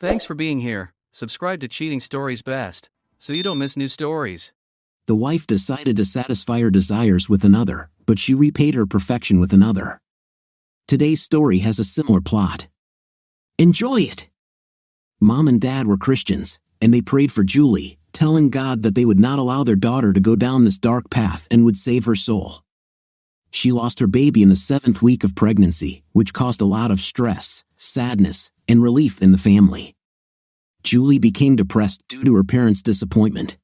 Thanks for being here. Subscribe to Cheating Stories Best, so you don't miss new stories. The wife decided to satisfy her desires with another, but she repaid her perfection with another. Today's story has a similar plot. Enjoy it! Mom and Dad were Christians, and they prayed for Julie, telling God that they would not allow their daughter to go down this dark path and would save her soul. She lost her baby in the 7th week of pregnancy, which caused a lot of stress, sadness, and relief in the family. Julie became depressed due to her parents' disappointment.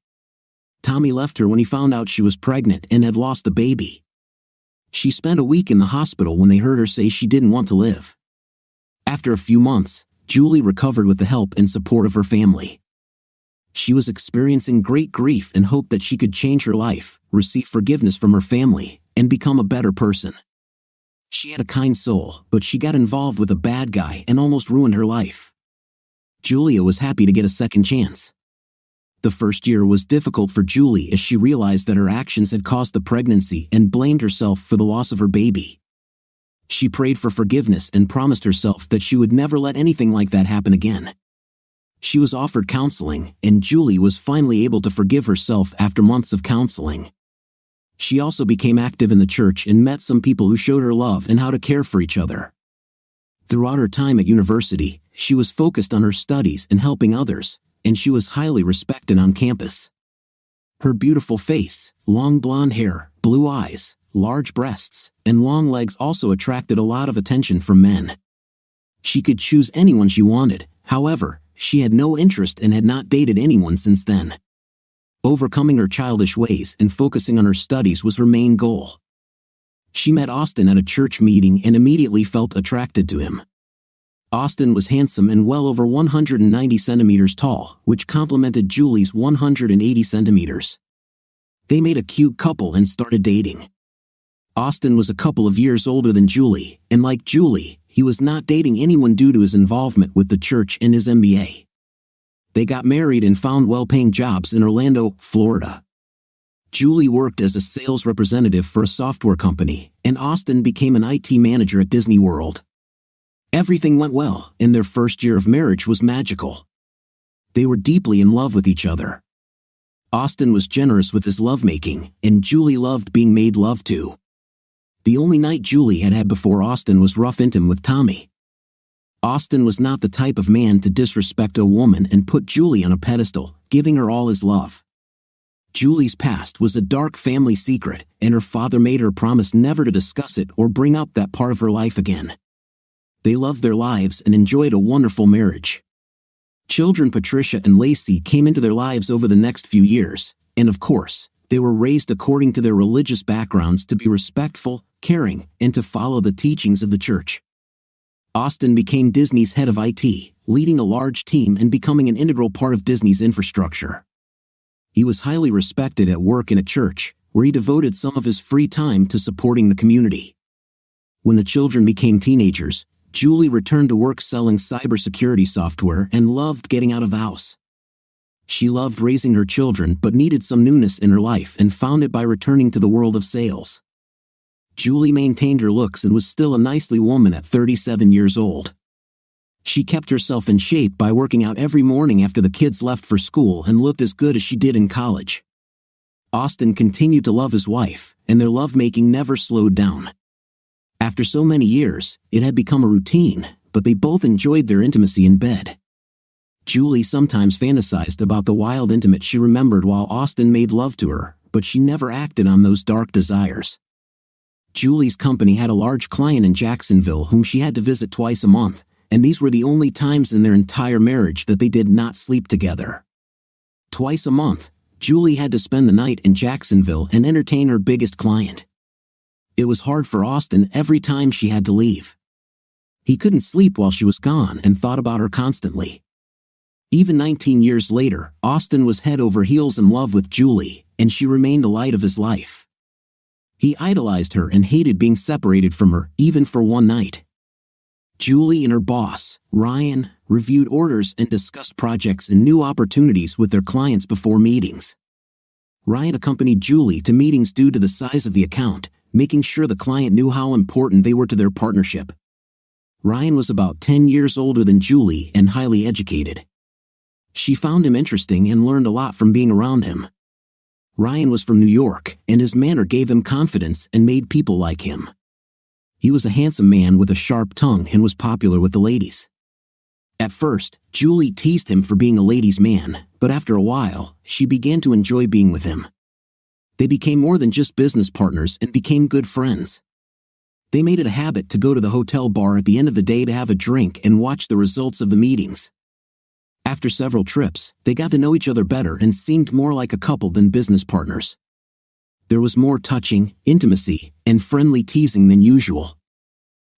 Tommy left her when he found out she was pregnant and had lost the baby. She spent a week in the hospital when they heard her say she didn't want to live. After a few months, Julie recovered with the help and support of her family. She was experiencing great grief and hoped that she could change her life, receive forgiveness from her family, and become a better person. She had a kind soul, but she got involved with a bad guy and almost ruined her life. Julia was happy to get a second chance. The first year was difficult for Julie as she realized that her actions had caused the pregnancy and blamed herself for the loss of her baby. She prayed for forgiveness and promised herself that she would never let anything like that happen again. She was offered counseling, and Julie was finally able to forgive herself after months of counseling. She also became active in the church and met some people who showed her love and how to care for each other. Throughout her time at university, she was focused on her studies and helping others, and she was highly respected on campus. Her beautiful face, long blonde hair, blue eyes, large breasts, and long legs also attracted a lot of attention from men. She could choose anyone she wanted, however, she had no interest and had not dated anyone since then. Overcoming her childish ways and focusing on her studies was her main goal. She met Austin at a church meeting and immediately felt attracted to him. Austin was handsome and well over 190 centimeters tall, which complemented Julie's 180 centimeters. They made a cute couple and started dating. Austin was a couple of years older than Julie, and like Julie, he was not dating anyone due to his involvement with the church and his MBA. They got married and found well-paying jobs in Orlando, Florida. Julie worked as a sales representative for a software company, and Austin became an IT manager at Disney World. Everything went well, and their first year of marriage was magical. They were deeply in love with each other. Austin was generous with his lovemaking, and Julie loved being made love to. The only night Julie had had before Austin was rough intimate with Tommy. Austin was not the type of man to disrespect a woman and put Julie on a pedestal, giving her all his love. Julie's past was a dark family secret, and her father made her promise never to discuss it or bring up that part of her life again. They loved their lives and enjoyed a wonderful marriage. Children Patricia and Lacey came into their lives over the next few years, and of course, they were raised according to their religious backgrounds to be respectful, caring, and to follow the teachings of the church. Austin became Disney's head of IT, leading a large team and becoming an integral part of Disney's infrastructure. He was highly respected at work and at church, where he devoted some of his free time to supporting the community. When the children became teenagers, Julie returned to work selling cybersecurity software and loved getting out of the house. She loved raising her children but needed some newness in her life and found it by returning to the world of sales. Julie maintained her looks and was still a nicely woman at 37 years old. She kept herself in shape by working out every morning after the kids left for school and looked as good as she did in college. Austin continued to love his wife, and their lovemaking never slowed down. After so many years, it had become a routine, but they both enjoyed their intimacy in bed. Julie sometimes fantasized about the wild intimate she remembered while Austin made love to her, but she never acted on those dark desires. Julie's company had a large client in Jacksonville whom she had to visit twice a month, and these were the only times in their entire marriage that they did not sleep together. Twice a month, Julie had to spend the night in Jacksonville and entertain her biggest client. It was hard for Austin every time she had to leave. He couldn't sleep while she was gone and thought about her constantly. Even 19 years later, Austin was head over heels in love with Julie, and she remained the light of his life. He idolized her and hated being separated from her, even for one night. Julie and her boss, Ryan, reviewed orders and discussed projects and new opportunities with their clients before meetings. Ryan accompanied Julie to meetings due to the size of the account, making sure the client knew how important they were to their partnership. Ryan was about 10 years older than Julie and highly educated. She found him interesting and learned a lot from being around him. Ryan was from New York, and his manner gave him confidence and made people like him. He was a handsome man with a sharp tongue and was popular with the ladies. At first, Julie teased him for being a ladies' man, but after a while, she began to enjoy being with him. They became more than just business partners and became good friends. They made it a habit to go to the hotel bar at the end of the day to have a drink and watch the results of the meetings. After several trips, they got to know each other better and seemed more like a couple than business partners. There was more touching, intimacy, and friendly teasing than usual.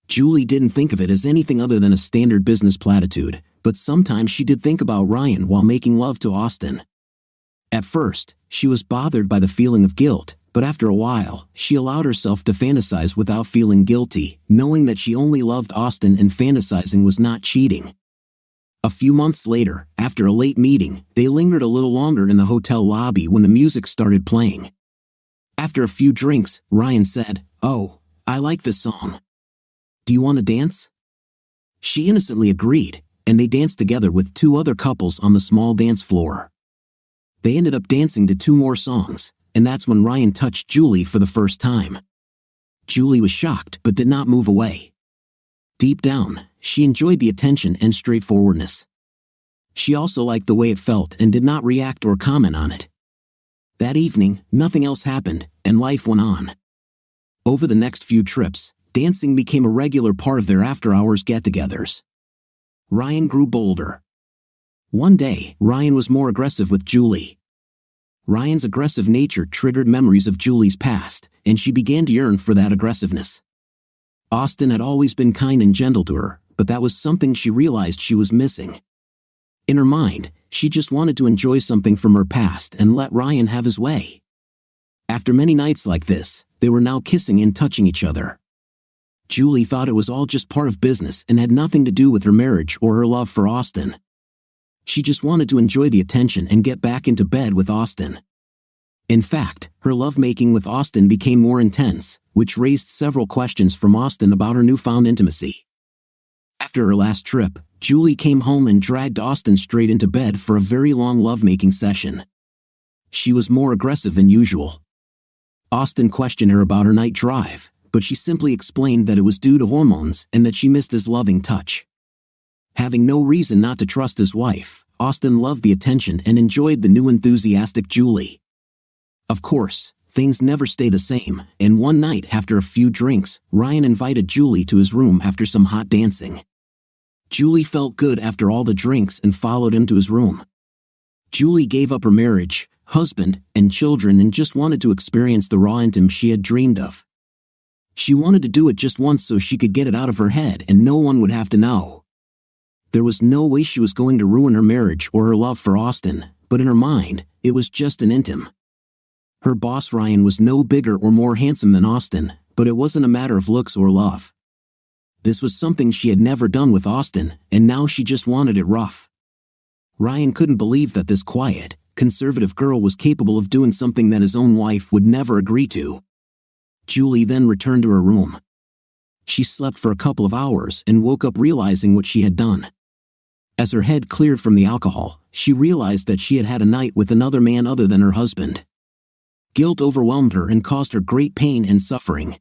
Julie didn't think of it as anything other than a standard business platitude, but sometimes she did think about Ryan while making love to Austin. At first, she was bothered by the feeling of guilt, but after a while, she allowed herself to fantasize without feeling guilty, knowing that she only loved Austin and fantasizing was not cheating. A few months later, after a late meeting, they lingered a little longer in the hotel lobby when the music started playing. After a few drinks, Ryan said, "Oh, I like this song. Do you want to dance?" She innocently agreed, and they danced together with two other couples on the small dance floor. They ended up dancing to two more songs, and that's when Ryan touched Julie for the first time. Julie was shocked but did not move away. Deep down, she enjoyed the attention and straightforwardness. She also liked the way it felt and did not react or comment on it. That evening, nothing else happened, and life went on. Over the next few trips, dancing became a regular part of their after-hours get-togethers. Ryan grew bolder. One day, Ryan was more aggressive with Julie. Ryan's aggressive nature triggered memories of Julie's past, and she began to yearn for that aggressiveness. Austin had always been kind and gentle to her, but that was something she realized she was missing. In her mind, she just wanted to enjoy something from her past and let Ryan have his way. After many nights like this, they were now kissing and touching each other. Julie thought it was all just part of business and had nothing to do with her marriage or her love for Austin. She just wanted to enjoy the attention and get back into bed with Austin. In fact, her lovemaking with Austin became more intense, which raised several questions from Austin about her newfound intimacy. After her last trip, Julie came home and dragged Austin straight into bed for a very long lovemaking session. She was more aggressive than usual. Austin questioned her about her night drive, but she simply explained that it was due to hormones and that she missed his loving touch. Having no reason not to trust his wife, Austin loved the attention and enjoyed the new enthusiastic Julie. Of course, things never stay the same, and one night after a few drinks, Ryan invited Julie to his room after some hot dancing. Julie felt good after all the drinks and followed him to his room. Julie gave up her marriage, husband, and children and just wanted to experience the raw intimacy she had dreamed of. She wanted to do it just once so she could get it out of her head and no one would have to know. There was no way she was going to ruin her marriage or her love for Austin, but in her mind, it was just an intim. Her boss Ryan was no bigger or more handsome than Austin, but it wasn't a matter of looks or love. This was something she had never done with Austin, and now she just wanted it rough. Ryan couldn't believe that this quiet, conservative girl was capable of doing something that his own wife would never agree to. Julie then returned to her room. She slept for a couple of hours and woke up realizing what she had done. As her head cleared from the alcohol, she realized that she had had a night with another man other than her husband. Guilt overwhelmed her and caused her great pain and suffering.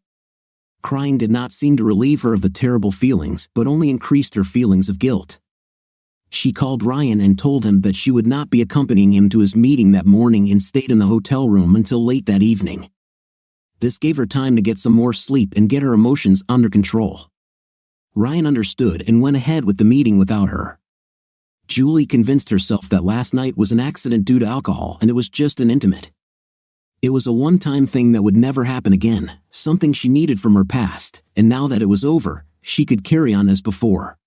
Crying did not seem to relieve her of the terrible feelings, but only increased her feelings of guilt. She called Ryan and told him that she would not be accompanying him to his meeting that morning and stayed in the hotel room until late that evening. This gave her time to get some more sleep and get her emotions under control. Ryan understood and went ahead with the meeting without her. Julie convinced herself that last night was an accident due to alcohol and it was just an intimate. It was a one-time thing that would never happen again, something she needed from her past, and now that it was over, she could carry on as before.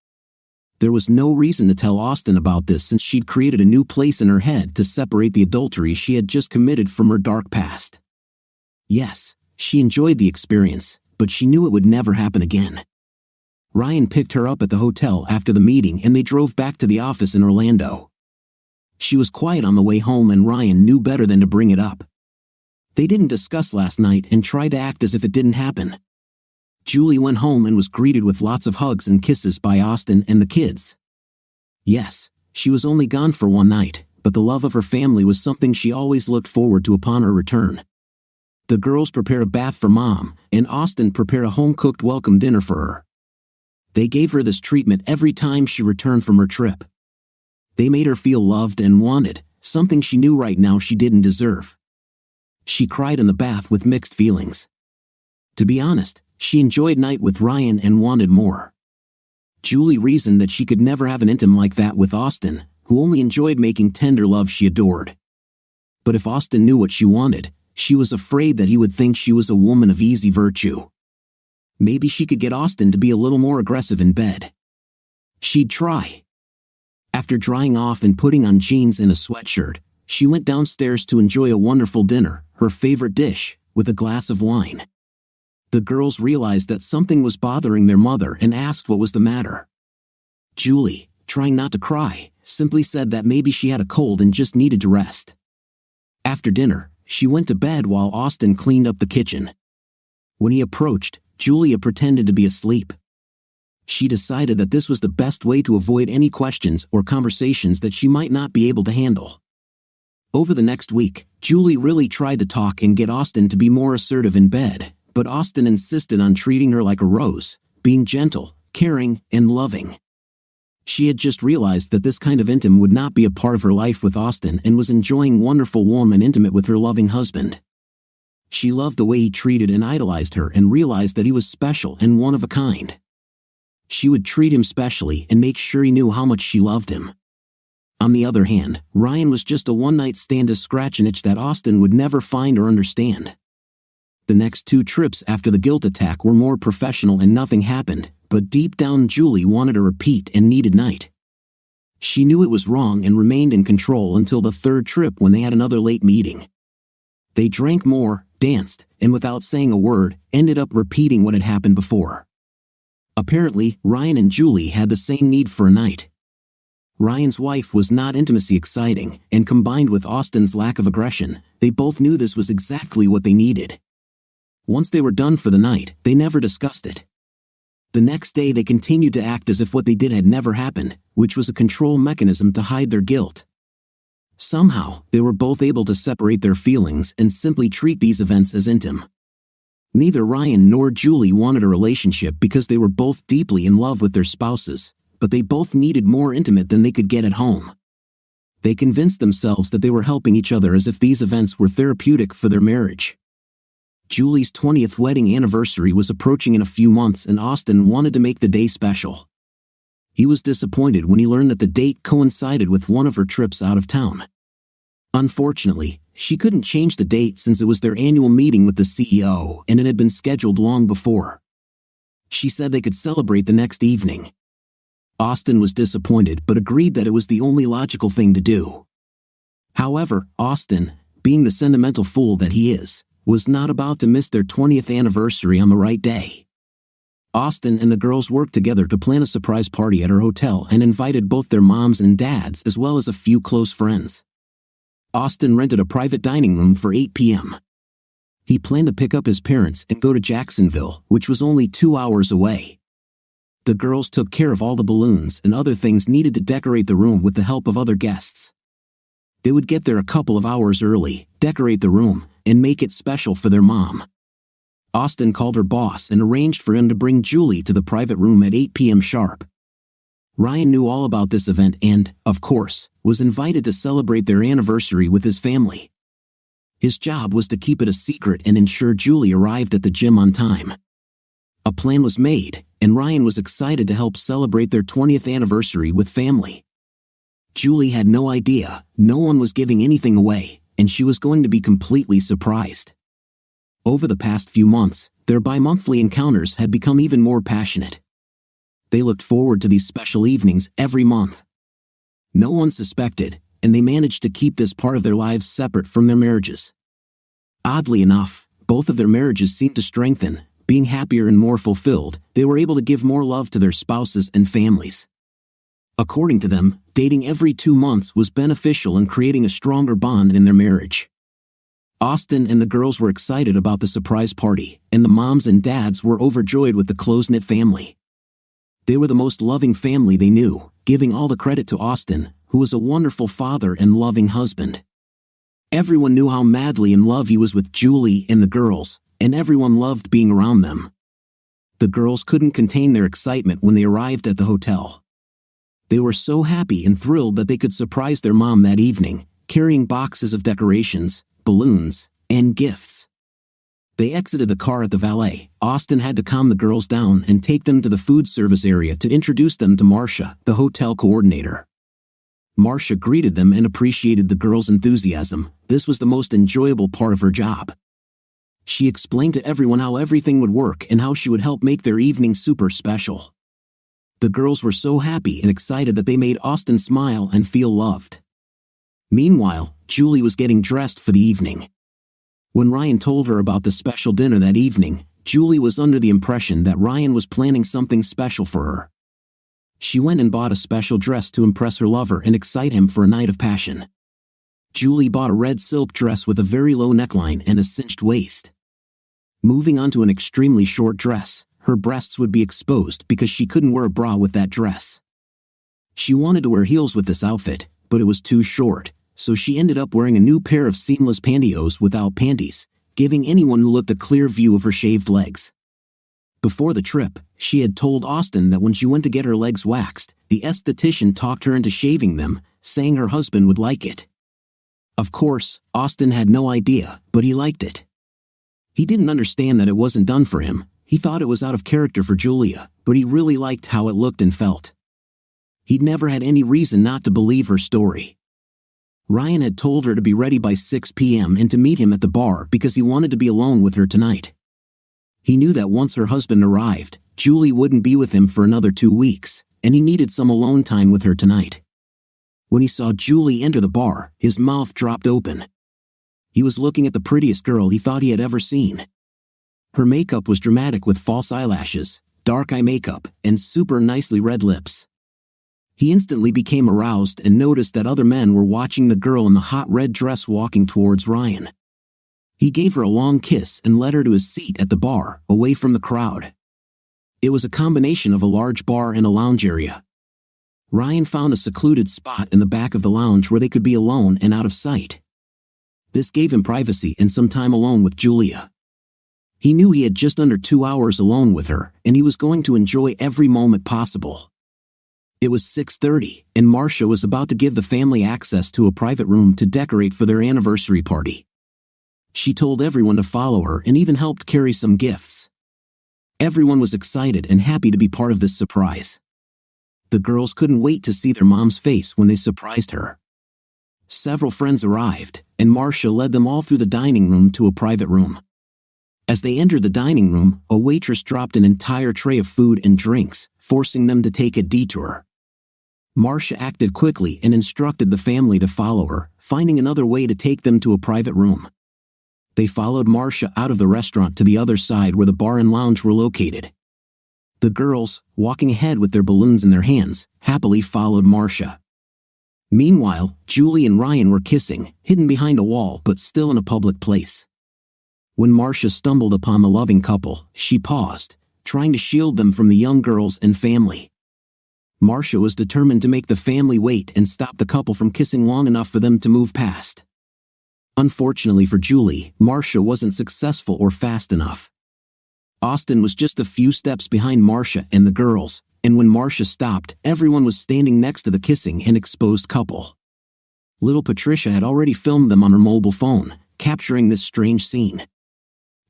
There was no reason to tell Austin about this since she'd created a new place in her head to separate the adultery she had just committed from her dark past. Yes, she enjoyed the experience, but she knew it would never happen again. Ryan picked her up at the hotel after the meeting and they drove back to the office in Orlando. She was quiet on the way home and Ryan knew better than to bring it up. They didn't discuss last night and tried to act as if it didn't happen. Julie went home and was greeted with lots of hugs and kisses by Austin and the kids. Yes, she was only gone for one night, but the love of her family was something she always looked forward to upon her return. The girls prepared a bath for Mom, and Austin prepared a home-cooked welcome dinner for her. They gave her this treatment every time she returned from her trip. They made her feel loved and wanted, something she knew right now she didn't deserve. She cried in the bath with mixed feelings. To be honest, she enjoyed night with Ryan and wanted more. Julie reasoned that she could never have an intim like that with Austin, who only enjoyed making tender love she adored. But if Austin knew what she wanted, she was afraid that he would think she was a woman of easy virtue. Maybe she could get Austin to be a little more aggressive in bed. She'd try. After drying off and putting on jeans and a sweatshirt, she went downstairs to enjoy a wonderful dinner, her favorite dish, with a glass of wine. The girls realized that something was bothering their mother and asked what was the matter. Julie, trying not to cry, simply said that maybe she had a cold and just needed to rest. After dinner, she went to bed while Austin cleaned up the kitchen. When he approached, Julia pretended to be asleep. She decided that this was the best way to avoid any questions or conversations that she might not be able to handle. Over the next week, Julie really tried to talk and get Austin to be more assertive in bed, but Austin insisted on treating her like a rose, being gentle, caring, and loving. She had just realized that this kind of intim would not be a part of her life with Austin and was enjoying wonderful, warm, and intimate with her loving husband. She loved the way he treated and idolized her and realized that he was special and one of a kind. She would treat him specially and make sure he knew how much she loved him. On the other hand, Ryan was just a one-night stand to scratch an itch that Austin would never find or understand. The next 2 trips after the guilt attack were more professional and nothing happened, but deep down Julie wanted a repeat and needed night. She knew it was wrong and remained in control until the 3rd trip when they had another late meeting. They drank more, danced, and without saying a word, ended up repeating what had happened before. Apparently, Ryan and Julie had the same need for a night. Ryan's wife was not intimacy exciting, and combined with Austin's lack of aggression, they both knew this was exactly what they needed. Once they were done for the night, they never discussed it. The next day they continued to act as if what they did had never happened, which was a control mechanism to hide their guilt. Somehow, they were both able to separate their feelings and simply treat these events as intim. Neither Ryan nor Julie wanted a relationship because they were both deeply in love with their spouses, but they both needed more intimate than they could get at home. They convinced themselves that they were helping each other as if these events were therapeutic for their marriage. Julie's 20th wedding anniversary was approaching in a few months and Austin wanted to make the day special. He was disappointed when he learned that the date coincided with one of her trips out of town. Unfortunately, she couldn't change the date since it was their annual meeting with the CEO and it had been scheduled long before. She said they could celebrate the next evening. Austin was disappointed but agreed that it was the only logical thing to do. However, Austin, being the sentimental fool that he is, was not about to miss their 20th anniversary on the right day. Austin and the girls worked together to plan a surprise party at her hotel and invited both their moms and dads as well as a few close friends. Austin rented a private dining room for 8 p.m. He planned to pick up his parents and go to Jacksonville, which was only 2 hours away. The girls took care of all the balloons and other things needed to decorate the room with the help of other guests. They would get there a couple of hours early, decorate the room, and make it special for their mom. Austin called her boss and arranged for him to bring Julie to the private room at 8 p.m. sharp. Ryan knew all about this event and, of course, was invited to celebrate their anniversary with his family. His job was to keep it a secret and ensure Julie arrived at the gym on time. A plan was made, and Ryan was excited to help celebrate their 20th anniversary with family. Julie had no idea, no one was giving anything away, and she was going to be completely surprised. Over the past few months, their bi-monthly encounters had become even more passionate. They looked forward to these special evenings every month. No one suspected, and they managed to keep this part of their lives separate from their marriages. Oddly enough, both of their marriages seemed to strengthen. Being happier and more fulfilled, they were able to give more love to their spouses and families. According to them, dating every 2 months was beneficial in creating a stronger bond in their marriage. Austin and the girls were excited about the surprise party, and the moms and dads were overjoyed with the close-knit family. They were the most loving family they knew, giving all the credit to Austin, who was a wonderful father and loving husband. Everyone knew how madly in love he was with Julie and the girls, and everyone loved being around them. The girls couldn't contain their excitement when they arrived at the hotel. They were so happy and thrilled that they could surprise their mom that evening, carrying boxes of decorations, balloons, and gifts. They exited the car at the valet. Austin had to calm the girls down and take them to the food service area to introduce them to Marcia, the hotel coordinator. Marcia greeted them and appreciated the girls' enthusiasm. This was the most enjoyable part of her job. She explained to everyone how everything would work and how she would help make their evening super special. The girls were so happy and excited that they made Austin smile and feel loved. Meanwhile, Julie was getting dressed for the evening. When Ryan told her about the special dinner that evening, Julie was under the impression that Ryan was planning something special for her. She went and bought a special dress to impress her lover and excite him for a night of passion. Julie bought a red silk dress with a very low neckline and a cinched waist. Moving on to an extremely short dress, her breasts would be exposed because she couldn't wear a bra with that dress. She wanted to wear heels with this outfit, but it was too short, so she ended up wearing a new pair of seamless pantyhose without panties, giving anyone who looked a clear view of her shaved legs. Before the trip, she had told Austin that when she went to get her legs waxed, the esthetician talked her into shaving them, saying her husband would like it. Of course, Austin had no idea, but he liked it. He didn't understand that it wasn't done for him. He thought it was out of character for Julia, but he really liked how it looked and felt. He'd never had any reason not to believe her story. Ryan had told her to be ready by 6 p.m. and to meet him at the bar because he wanted to be alone with her tonight. He knew that once her husband arrived, Julie wouldn't be with him for another 2 weeks, and he needed some alone time with her tonight. When he saw Julie enter the bar, his mouth dropped open. He was looking at the prettiest girl he thought he had ever seen. Her makeup was dramatic with false eyelashes, dark eye makeup, and super nicely red lips. He instantly became aroused and noticed that other men were watching the girl in the hot red dress walking towards Ryan. He gave her a long kiss and led her to his seat at the bar, away from the crowd. It was a combination of a large bar and a lounge area. Ryan found a secluded spot in the back of the lounge where they could be alone and out of sight. This gave him privacy and some time alone with Julia. He knew he had just under 2 hours alone with her, and he was going to enjoy every moment possible. It was 6:30, and Marcia was about to give the family access to a private room to decorate for their anniversary party. She told everyone to follow her and even helped carry some gifts. Everyone was excited and happy to be part of this surprise. The girls couldn't wait to see their mom's face when they surprised her. Several friends arrived, and Marcia led them all through the dining room to a private room. As they entered the dining room, a waitress dropped an entire tray of food and drinks, forcing them to take a detour. Marcia acted quickly and instructed the family to follow her, finding another way to take them to a private room. They followed Marcia out of the restaurant to the other side where the bar and lounge were located. The girls, walking ahead with their balloons in their hands, happily followed Marcia. Meanwhile, Julie and Ryan were kissing, hidden behind a wall but still in a public place. When Marcia stumbled upon the loving couple, she paused, trying to shield them from the young girls and family. Marcia was determined to make the family wait and stop the couple from kissing long enough for them to move past. Unfortunately for Julie, Marcia wasn't successful or fast enough. Austin was just a few steps behind Marcia and the girls, and when Marcia stopped, everyone was standing next to the kissing and exposed couple. Little Patricia had already filmed them on her mobile phone, capturing this strange scene.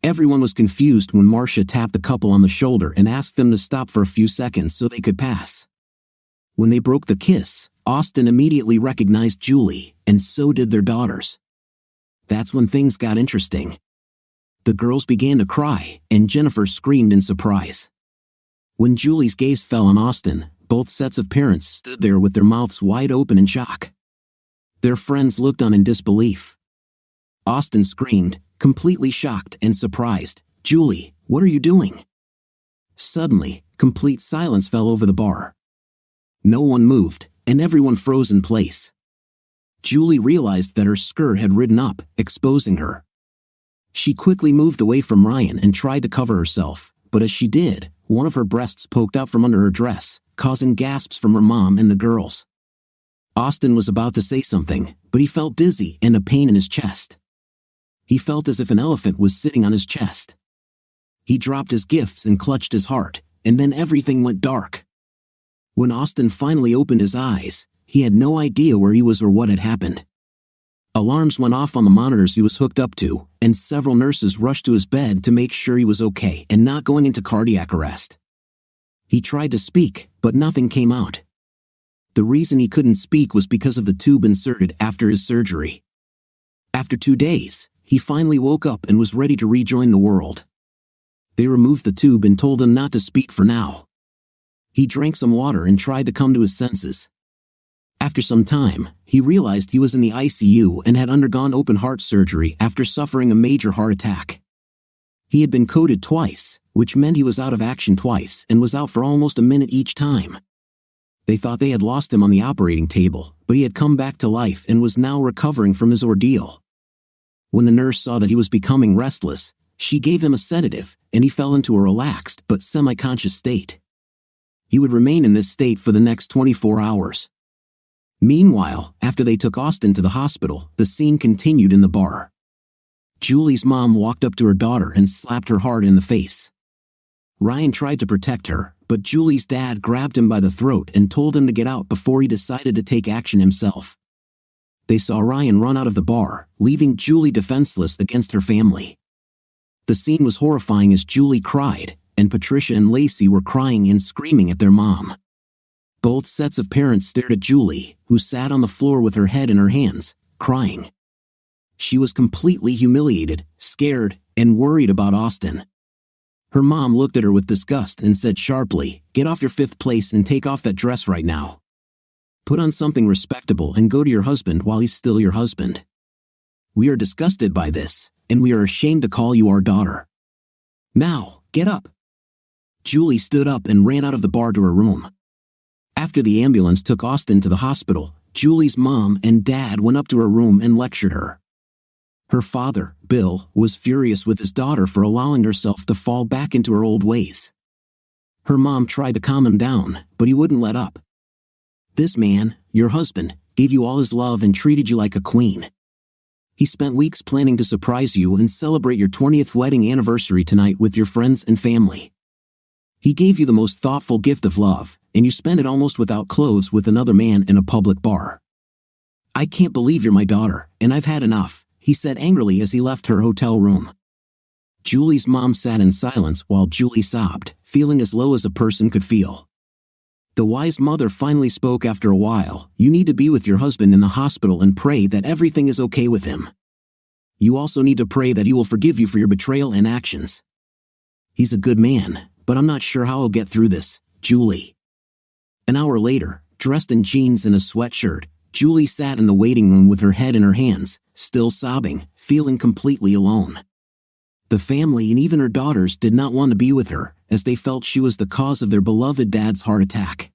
Everyone was confused when Marcia tapped the couple on the shoulder and asked them to stop for a few seconds so they could pass. When they broke the kiss, Austin immediately recognized Julie, and so did their daughters. That's when things got interesting. The girls began to cry, and Jennifer screamed in surprise. When Julie's gaze fell on Austin, both sets of parents stood there with their mouths wide open in shock. Their friends looked on in disbelief. Austin screamed, completely shocked and surprised, "Julie, what are you doing?" Suddenly, complete silence fell over the bar. No one moved, and everyone froze in place. Julie realized that her skirt had ridden up, exposing her. She quickly moved away from Ryan and tried to cover herself, but as she did, one of her breasts poked out from under her dress, causing gasps from her mom and the girls. Austin was about to say something, but he felt dizzy and a pain in his chest. He felt as if an elephant was sitting on his chest. He dropped his gifts and clutched his heart, and then everything went dark. When Austin finally opened his eyes, he had no idea where he was or what had happened. Alarms went off on the monitors he was hooked up to, and several nurses rushed to his bed to make sure he was okay and not going into cardiac arrest. He tried to speak, but nothing came out. The reason he couldn't speak was because of the tube inserted after his surgery. After 2 days, he finally woke up and was ready to rejoin the world. They removed the tube and told him not to speak for now. He drank some water and tried to come to his senses. After some time, he realized he was in the ICU and had undergone open heart surgery after suffering a major heart attack. He had been coded twice, which meant he was out of action twice and was out for almost a minute each time. They thought they had lost him on the operating table, but he had come back to life and was now recovering from his ordeal. When the nurse saw that he was becoming restless, she gave him a sedative, and he fell into a relaxed but semi-conscious state. He would remain in this state for the next 24 hours. Meanwhile, after they took Austin to the hospital, the scene continued in the bar. Julie's mom walked up to her daughter and slapped her hard in the face. Ryan tried to protect her, but Julie's dad grabbed him by the throat and told him to get out before he decided to take action himself. They saw Ryan run out of the bar, leaving Julie defenseless against her family. The scene was horrifying as Julie cried, and Patricia and Lacey were crying and screaming at their mom. Both sets of parents stared at Julie, who sat on the floor with her head in her hands, crying. She was completely humiliated, scared, and worried about Austin. Her mom looked at her with disgust and said sharply, "Get off your fifth place and take off that dress right now. Put on something respectable and go to your husband while he's still your husband. We are disgusted by this, and we are ashamed to call you our daughter. Now, get up." Julie stood up and ran out of the bar to her room. After the ambulance took Austin to the hospital, Julie's mom and dad went up to her room and lectured her. Her father, Bill, was furious with his daughter for allowing herself to fall back into her old ways. Her mom tried to calm him down, but he wouldn't let up. "This man, your husband, gave you all his love and treated you like a queen. He spent weeks planning to surprise you and celebrate your 20th wedding anniversary tonight with your friends and family. He gave you the most thoughtful gift of love, and you spent it almost without clothes with another man in a public bar. I can't believe you're my daughter, and I've had enough," he said angrily as he left her hotel room. Julie's mom sat in silence while Julie sobbed, feeling as low as a person could feel. The wise mother finally spoke after a while. "You need to be with your husband in the hospital and pray that everything is okay with him. You also need to pray that he will forgive you for your betrayal and actions. He's a good man, but I'm not sure how he'll get through this, Julie." An hour later, dressed in jeans and a sweatshirt, Julie sat in the waiting room with her head in her hands, still sobbing, feeling completely alone. The family and even her daughters did not want to be with her, as they felt she was the cause of their beloved dad's heart attack.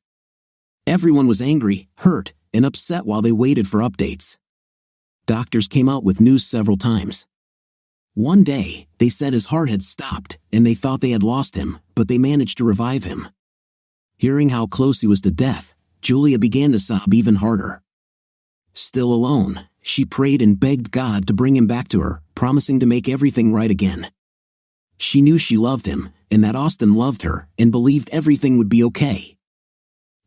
Everyone was angry, hurt, and upset while they waited for updates. Doctors came out with news several times. One day, they said his heart had stopped, and they thought they had lost him, but they managed to revive him. Hearing how close he was to death, Julia began to sob even harder. Still alone, she prayed and begged God to bring him back to her, promising to make everything right again. She knew she loved him, and that Austin loved her, and believed everything would be okay.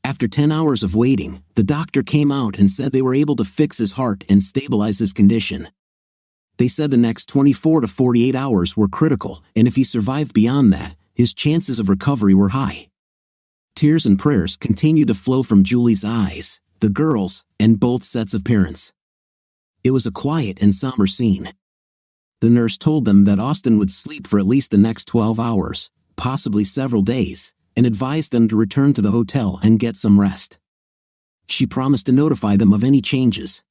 After 10 hours of waiting, the doctor came out and said they were able to fix his heart and stabilize his condition. They said the next 24 to 48 hours were critical, and if he survived beyond that, his chances of recovery were high. Tears and prayers continued to flow from Julie's eyes, the girls, and both sets of parents. It was a quiet and somber scene. The nurse told them that Austin would sleep for at least the next 12 hours, possibly several days, and advised them to return to the hotel and get some rest. She promised to notify them of any changes.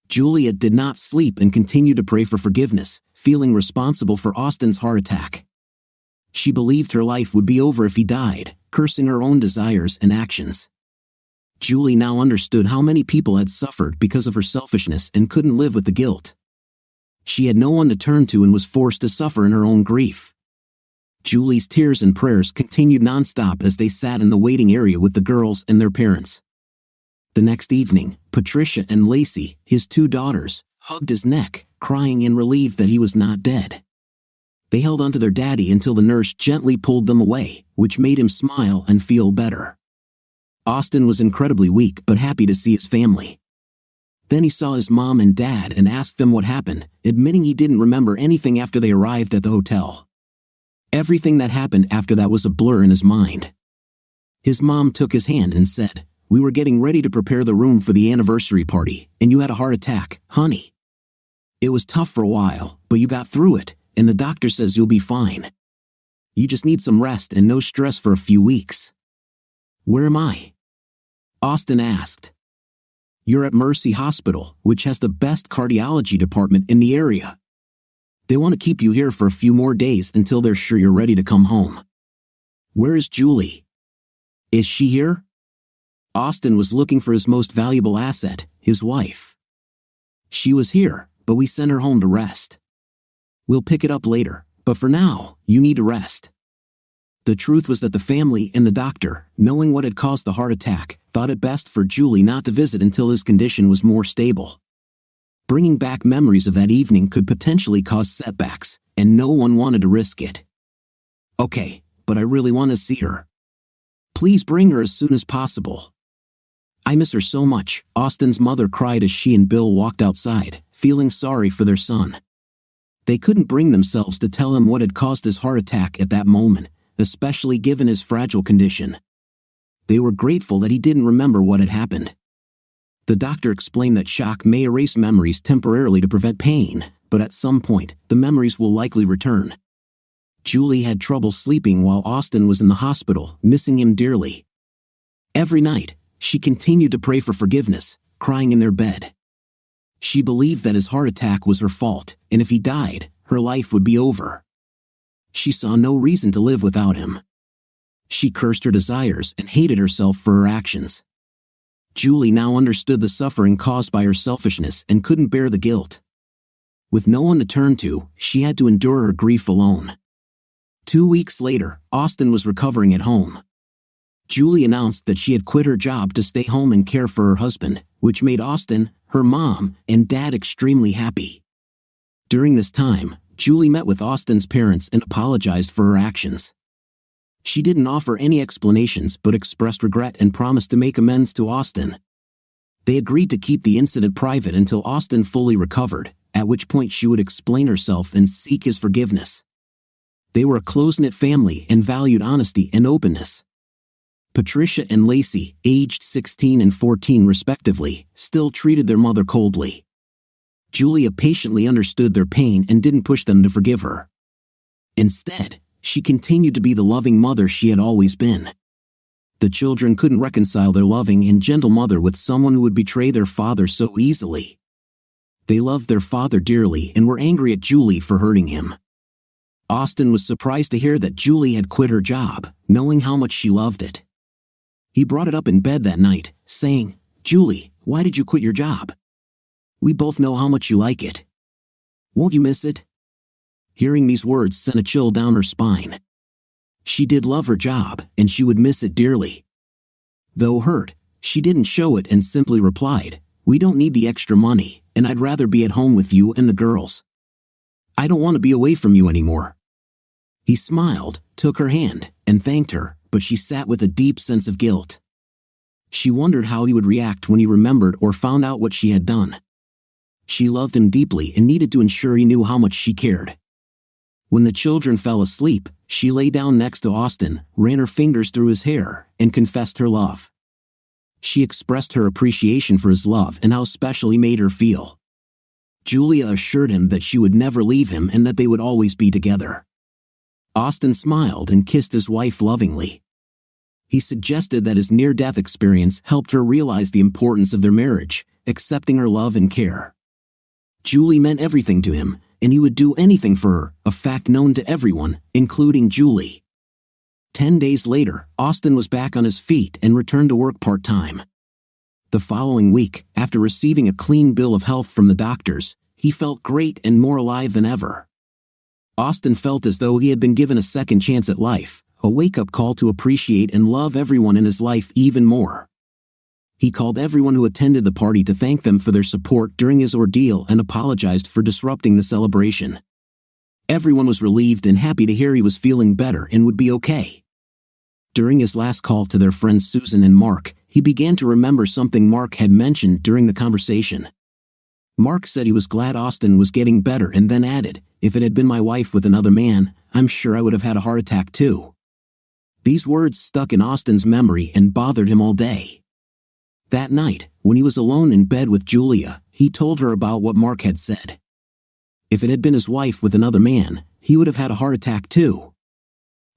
Julia did not sleep and continued to pray for forgiveness, feeling responsible for Austin's heart attack. She believed her life would be over if he died, cursing her own desires and actions. Julie now understood how many people had suffered because of her selfishness and couldn't live with the guilt. She had no one to turn to and was forced to suffer in her own grief. Julie's tears and prayers continued nonstop as they sat in the waiting area with the girls and their parents. The next evening, Patricia and Lacey, his two daughters, hugged his neck, crying and relieved that he was not dead. They held onto their daddy until the nurse gently pulled them away, which made him smile and feel better. Austin was incredibly weak but happy to see his family. Then he saw his mom and dad and asked them what happened, admitting he didn't remember anything after they arrived at the hotel. Everything that happened after that was a blur in his mind. His mom took his hand and said, "We were getting ready to prepare the room for the anniversary party, and you had a heart attack, honey. It was tough for a while, but you got through it, and the doctor says you'll be fine. You just need some rest and no stress for a few weeks." "Where am I?" Austin asked. "You're at Mercy Hospital, which has the best cardiology department in the area. They want to keep you here for a few more days until they're sure you're ready to come home." "Where is Julie? Is she here?" Austin was looking for his most valuable asset, his wife. "She was here, but we sent her home to rest. We'll pick it up later, but for now, you need to rest." The truth was that the family and the doctor, knowing what had caused the heart attack, thought it best for Julie not to visit until his condition was more stable. Bringing back memories of that evening could potentially cause setbacks, and no one wanted to risk it. "Okay, but I really want to see her. Please bring her as soon as possible. I miss her so much," Austin's mother cried as she and Bill walked outside, feeling sorry for their son. They couldn't bring themselves to tell him what had caused his heart attack at that moment, especially given his fragile condition. They were grateful that he didn't remember what had happened. The doctor explained that shock may erase memories temporarily to prevent pain, but at some point, the memories will likely return. Julie had trouble sleeping while Austin was in the hospital, missing him dearly. Every night, she continued to pray for forgiveness, crying in their bed. She believed that his heart attack was her fault, and if he died, her life would be over. She saw no reason to live without him. She cursed her desires and hated herself for her actions. Julie now understood the suffering caused by her selfishness and couldn't bear the guilt. With no one to turn to, she had to endure her grief alone. 2 weeks later, Austin was recovering at home. Julie announced that she had quit her job to stay home and care for her husband, which made Austin, her mom, and dad extremely happy. During this time, Julie met with Austin's parents and apologized for her actions. She didn't offer any explanations but expressed regret and promised to make amends to Austin. They agreed to keep the incident private until Austin fully recovered, at which point she would explain herself and seek his forgiveness. They were a close-knit family and valued honesty and openness. Patricia and Lacey, aged 16 and 14 respectively, still treated their mother coldly. Julia patiently understood their pain and didn't push them to forgive her. Instead, she continued to be the loving mother she had always been. The children couldn't reconcile their loving and gentle mother with someone who would betray their father so easily. They loved their father dearly and were angry at Julie for hurting him. Austin was surprised to hear that Julie had quit her job, knowing how much she loved it. He brought it up in bed that night, saying, "Julie, why did you quit your job? We both know how much you like it. Won't you miss it?" Hearing these words sent a chill down her spine. She did love her job, and she would miss it dearly. Though hurt, she didn't show it and simply replied, "We don't need the extra money, and I'd rather be at home with you and the girls. I don't want to be away from you anymore." He smiled, took her hand, and thanked her, but she sat with a deep sense of guilt. She wondered how he would react when he remembered or found out what she had done. She loved him deeply and needed to ensure he knew how much she cared. When the children fell asleep, she lay down next to Austin, ran her fingers through his hair, and confessed her love. She expressed her appreciation for his love and how special he made her feel. Julia assured him that she would never leave him and that they would always be together. Austin smiled and kissed his wife lovingly. He suggested that his near-death experience helped her realize the importance of their marriage, accepting her love and care. Julie meant everything to him, and he would do anything for her, a fact known to everyone, including Julie. 10 days later, Austin was back on his feet and returned to work part-time. The following week, after receiving a clean bill of health from the doctors, he felt great and more alive than ever. Austin felt as though he had been given a second chance at life, a wake-up call to appreciate and love everyone in his life even more. He called everyone who attended the party to thank them for their support during his ordeal and apologized for disrupting the celebration. Everyone was relieved and happy to hear he was feeling better and would be okay. During his last call to their friends Susan and Mark, he began to remember something Mark had mentioned during the conversation. Mark said he was glad Austin was getting better and then added, "If it had been my wife with another man, I'm sure I would have had a heart attack too." These words stuck in Austin's memory and bothered him all day. That night, when he was alone in bed with Julia, he told her about what Mark had said. If it had been his wife with another man, he would have had a heart attack too.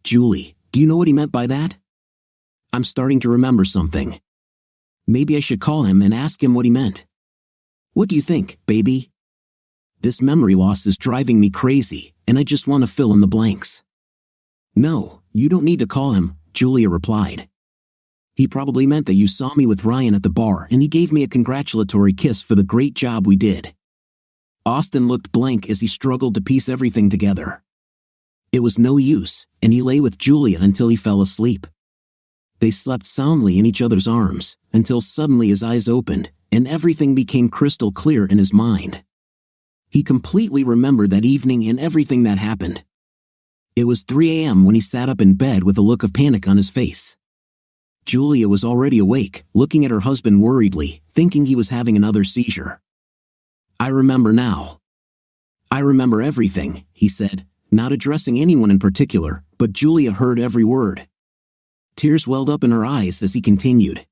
"Julie, do you know what he meant by that? I'm starting to remember something. Maybe I should call him and ask him what he meant. What do you think, baby? This memory loss is driving me crazy, and I just want to fill in the blanks." "No, you don't need to call him," Julia replied. "He probably meant that you saw me with Ryan at the bar and he gave me a congratulatory kiss for the great job we did." Austin looked blank as he struggled to piece everything together. It was no use, and he lay with Julia until he fell asleep. They slept soundly in each other's arms, until suddenly his eyes opened, and everything became crystal clear in his mind. He completely remembered that evening and everything that happened. It was 3 a.m. when he sat up in bed with a look of panic on his face. Julia was already awake, looking at her husband worriedly, thinking he was having another seizure. "I remember now. I remember everything," he said, not addressing anyone in particular, but Julia heard every word. Tears welled up in her eyes as he continued.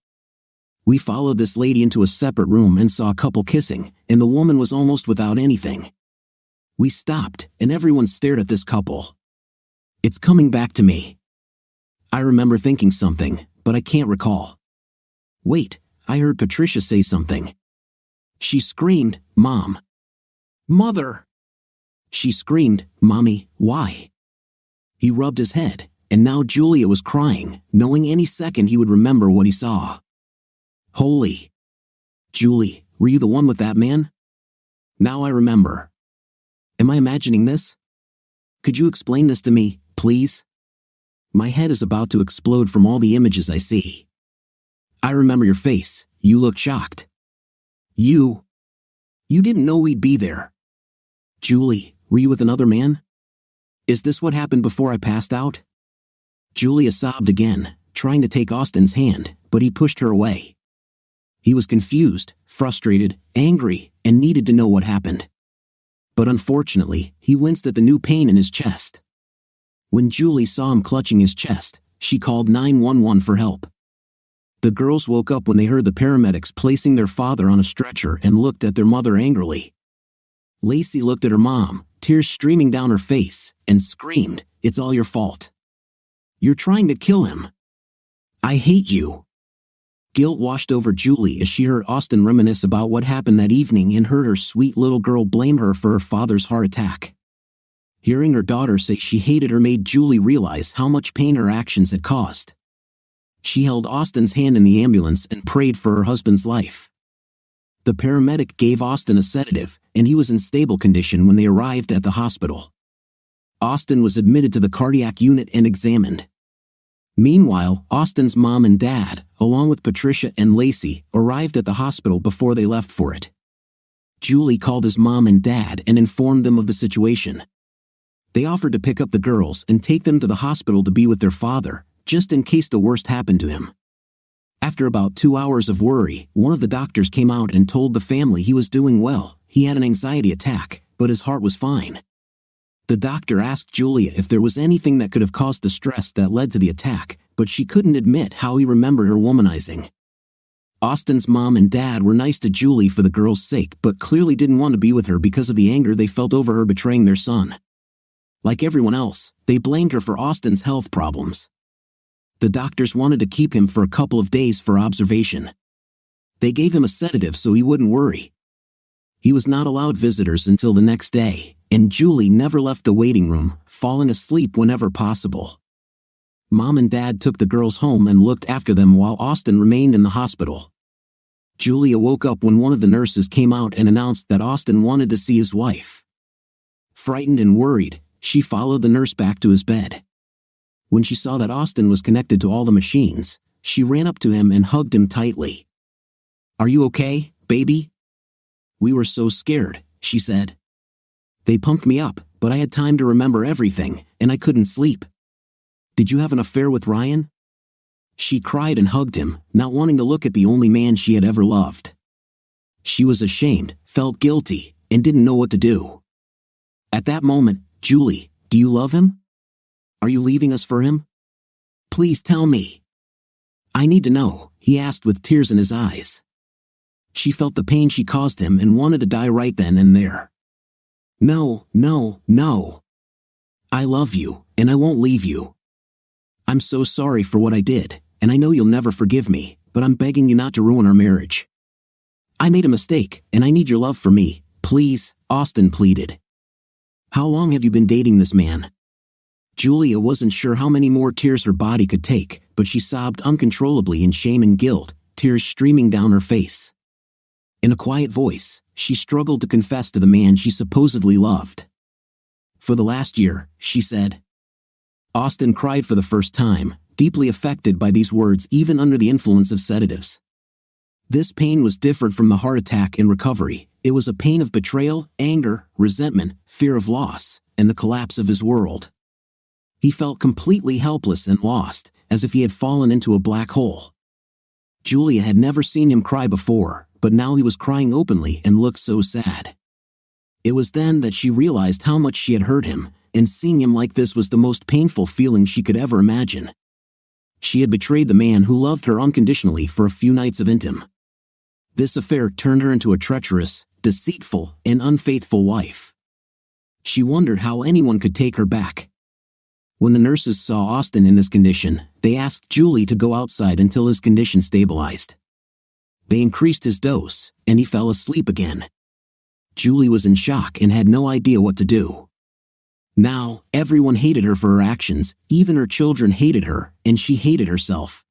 "We followed this lady into a separate room and saw a couple kissing, and the woman was almost without anything. We stopped, and everyone stared at this couple. It's coming back to me. I remember thinking something, but I can't recall. Wait, I heard Patricia say something. She screamed, 'Mom! Mother!' She screamed, 'Mommy, why?' He rubbed his head, and now Julia was crying, knowing any second he would remember what he saw. Holy! Julie, were you the one with that man? Now I remember. Am I imagining this? Could you explain this to me, please? My head is about to explode from all the images I see. I remember your face. You looked shocked. You didn't know we'd be there. Julie, were you with another man? Is this what happened before I passed out?" Julia sobbed again, trying to take Austin's hand, but he pushed her away. He was confused, frustrated, angry, and needed to know what happened. But unfortunately, he winced at the new pain in his chest. When Julie saw him clutching his chest, she called 911 for help. The girls woke up when they heard the paramedics placing their father on a stretcher and looked at their mother angrily. Lacey looked at her mom, tears streaming down her face, and screamed, "It's all your fault. You're trying to kill him. I hate you." Guilt washed over Julie as she heard Austin reminisce about what happened that evening and heard her sweet little girl blame her for her father's heart attack. Hearing her daughter say she hated her made Julie realize how much pain her actions had caused. She held Austin's hand in the ambulance and prayed for her husband's life. The paramedic gave Austin a sedative, and he was in stable condition when they arrived at the hospital. Austin was admitted to the cardiac unit and examined. Meanwhile, Austin's mom and dad, along with Patricia and Lacey, arrived at the hospital before they left for it. Julie called his mom and dad and informed them of the situation. They offered to pick up the girls and take them to the hospital to be with their father, just in case the worst happened to him. After about 2 hours of worry, one of the doctors came out and told the family he was doing well. He had an anxiety attack, but his heart was fine. The doctor asked Julia if there was anything that could have caused the stress that led to the attack, but she couldn't admit how he remembered her womanizing. Austin's mom and dad were nice to Julie for the girl's sake, but clearly didn't want to be with her because of the anger they felt over her betraying their son. Like everyone else, they blamed her for Austin's health problems. The doctors wanted to keep him for a couple of days for observation. They gave him a sedative so he wouldn't worry. He was not allowed visitors until the next day, and Julie never left the waiting room, falling asleep whenever possible. Mom and Dad took the girls home and looked after them while Austin remained in the hospital. Julia woke up when one of the nurses came out and announced that Austin wanted to see his wife. Frightened and worried, she followed the nurse back to his bed. When she saw that Austin was connected to all the machines, she ran up to him and hugged him tightly. "Are you okay, baby?" "We were so scared," she said. "They pumped me up, but I had time to remember everything, and I couldn't sleep." "Did you have an affair with Ryan?" She cried and hugged him, not wanting to look at the only man she had ever loved. She was ashamed, felt guilty, and didn't know what to do. At that moment, "Julie, do you love him? Are you leaving us for him? Please tell me." "I need to know," he asked with tears in his eyes. She felt the pain she caused him and wanted to die right then and there. "No, no, no. I love you, and I won't leave you. I'm so sorry for what I did, and I know you'll never forgive me, but I'm begging you not to ruin our marriage. I made a mistake, and I need your love for me, please," Austin pleaded. "How long have you been dating this man?" Julia wasn't sure how many more tears her body could take, but she sobbed uncontrollably in shame and guilt, tears streaming down her face. In a quiet voice, she struggled to confess to the man she supposedly loved. "For the last year," she said. Austin cried for the first time, deeply affected by these words even under the influence of sedatives. This pain was different from the heart attack in recovery. It was a pain of betrayal, anger, resentment, fear of loss, and the collapse of his world. He felt completely helpless and lost, as if he had fallen into a black hole. Julia had never seen him cry before, but now he was crying openly and looked so sad. It was then that she realized how much she had hurt him, and seeing him like this was the most painful feeling she could ever imagine. She had betrayed the man who loved her unconditionally for a few nights of intimacy. This affair turned her into a treacherous, deceitful, and unfaithful wife. She wondered how anyone could take her back. When the nurses saw Austin in this condition, they asked Julie to go outside until his condition stabilized. They increased his dose, and he fell asleep again. Julie was in shock and had no idea what to do. Now, everyone hated her for her actions, even her children hated her, and she hated herself.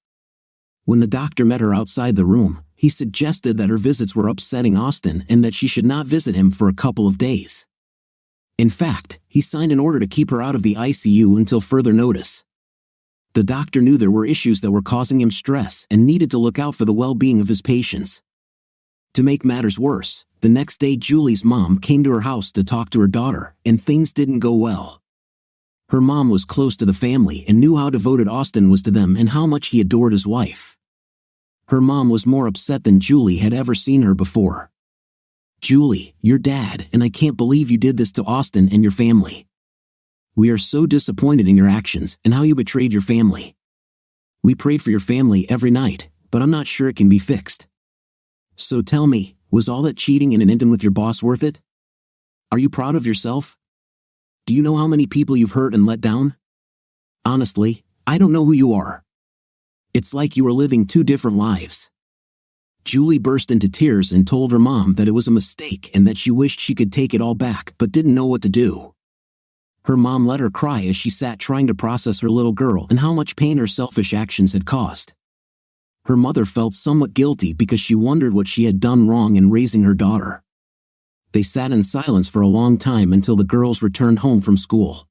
When the doctor met her outside the room, he suggested that her visits were upsetting Austin and that she should not visit him for a couple of days. In fact, he signed an order to keep her out of the ICU until further notice. The doctor knew there were issues that were causing him stress and needed to look out for the well-being of his patients. To make matters worse, the next day Julie's mom came to her house to talk to her daughter, and things didn't go well. Her mom was close to the family and knew how devoted Austin was to them and how much he adored his wife. Her mom was more upset than Julie had ever seen her before. "Julie, you're dad, and I can't believe you did this to Austin and your family. We are so disappointed in your actions and how you betrayed your family. We prayed for your family every night, but I'm not sure it can be fixed. So tell me, was all that cheating and an intimate with your boss worth it? Are you proud of yourself? Do you know how many people you've hurt and let down? Honestly, I don't know who you are. It's like you are living two different lives." Julie burst into tears and told her mom that it was a mistake and that she wished she could take it all back but didn't know what to do. Her mom let her cry as she sat trying to process her little girl and how much pain her selfish actions had caused. Her mother felt somewhat guilty because she wondered what she had done wrong in raising her daughter. They sat in silence for a long time until the girls returned home from school.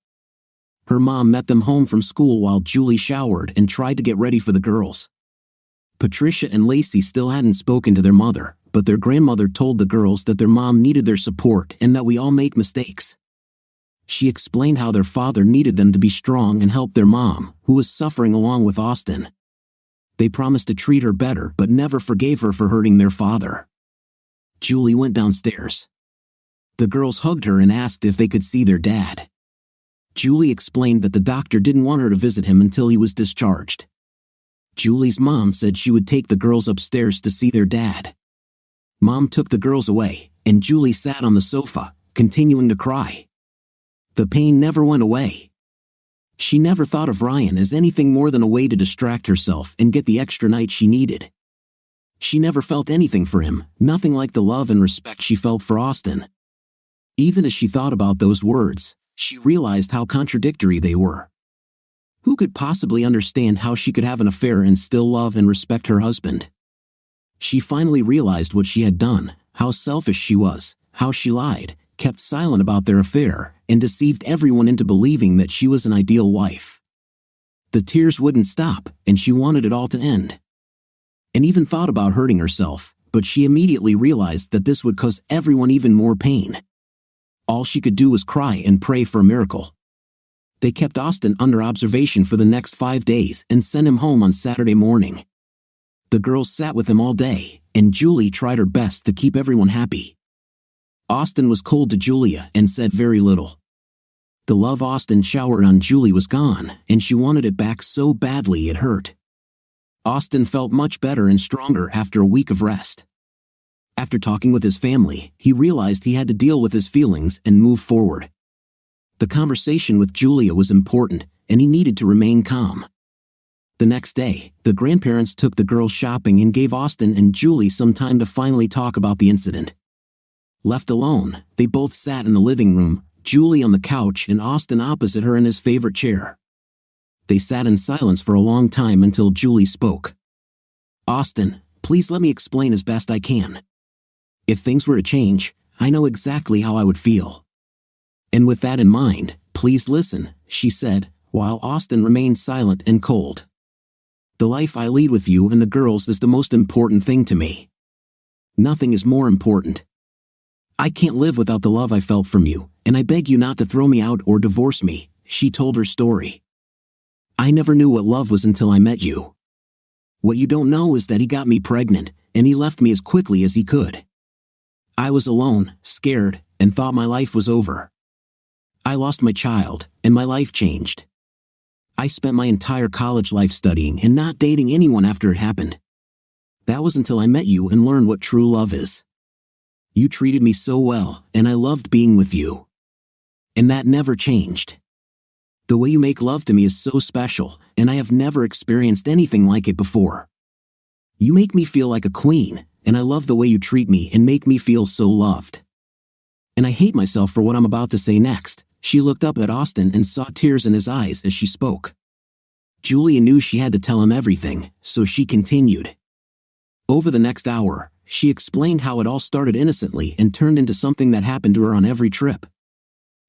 Her mom met them home from school while Julie showered and tried to get ready for the girls. Patricia and Lacey still hadn't spoken to their mother, but their grandmother told the girls that their mom needed their support and that we all make mistakes. She explained how their father needed them to be strong and help their mom, who was suffering along with Austin. They promised to treat her better but never forgave her for hurting their father. Julie went downstairs. The girls hugged her and asked if they could see their dad. Julie explained that the doctor didn't want her to visit him until he was discharged. Julie's mom said she would take the girls upstairs to see their dad. Mom took the girls away, and Julie sat on the sofa, continuing to cry. The pain never went away. She never thought of Ryan as anything more than a way to distract herself and get the extra night she needed. She never felt anything for him, nothing like the love and respect she felt for Austin. Even as she thought about those words, she realized how contradictory they were. Who could possibly understand how she could have an affair and still love and respect her husband? She finally realized what she had done, how selfish she was, how she lied, kept silent about their affair, and deceived everyone into believing that she was an ideal wife. The tears wouldn't stop, and she wanted it all to end. And even thought about hurting herself, but she immediately realized that this would cause everyone even more pain. All she could do was cry and pray for a miracle. They kept Austin under observation for the next 5 days and sent him home on Saturday morning. The girls sat with him all day, and Julie tried her best to keep everyone happy. Austin was cold to Julia and said very little. The love Austin showered on Julie was gone, and she wanted it back so badly it hurt. Austin felt much better and stronger after a week of rest. After talking with his family, he realized he had to deal with his feelings and move forward. The conversation with Julia was important, and he needed to remain calm. The next day, the grandparents took the girls shopping and gave Austin and Julie some time to finally talk about the incident. Left alone, they both sat in the living room, Julie on the couch and Austin opposite her in his favorite chair. They sat in silence for a long time until Julie spoke. "Austin, please let me explain as best I can. If things were to change, I know exactly how I would feel. And with that in mind, please listen," she said, while Austin remained silent and cold. "The life I lead with you and the girls is the most important thing to me. Nothing is more important. I can't live without the love I felt from you, and I beg you not to throw me out or divorce me," she told her story. "I never knew what love was until I met you. What you don't know is that he got me pregnant, and he left me as quickly as he could. I was alone, scared, and thought my life was over. I lost my child, and my life changed. I spent my entire college life studying and not dating anyone after it happened. That was until I met you and learned what true love is. You treated me so well, and I loved being with you. And that never changed. The way you make love to me is so special, and I have never experienced anything like it before. You make me feel like a queen, and I love the way you treat me and make me feel so loved. And I hate myself for what I'm about to say next." She looked up at Austin and saw tears in his eyes as she spoke. Julia knew she had to tell him everything, so she continued. Over the next hour, she explained how it all started innocently and turned into something that happened to her on every trip.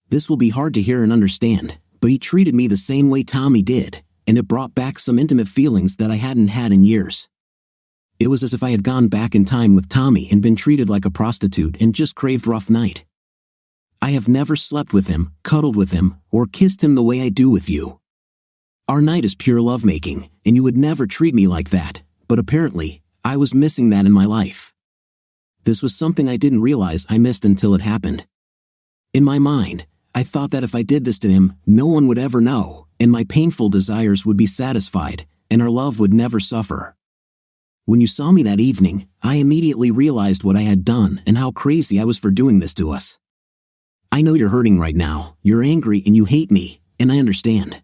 "This will be hard to hear and understand, but he treated me the same way Tommy did, and it brought back some intimate feelings that I hadn't had in years. It was as if I had gone back in time with Tommy and been treated like a prostitute and just craved rough night. I have never slept with him, cuddled with him, or kissed him the way I do with you. Our night is pure lovemaking, and you would never treat me like that, but apparently, I was missing that in my life. This was something I didn't realize I missed until it happened. In my mind, I thought that if I did this to him, no one would ever know, and my painful desires would be satisfied, and our love would never suffer. When you saw me that evening, I immediately realized what I had done and how crazy I was for doing this to us. I know you're hurting right now, you're angry and you hate me, and I understand.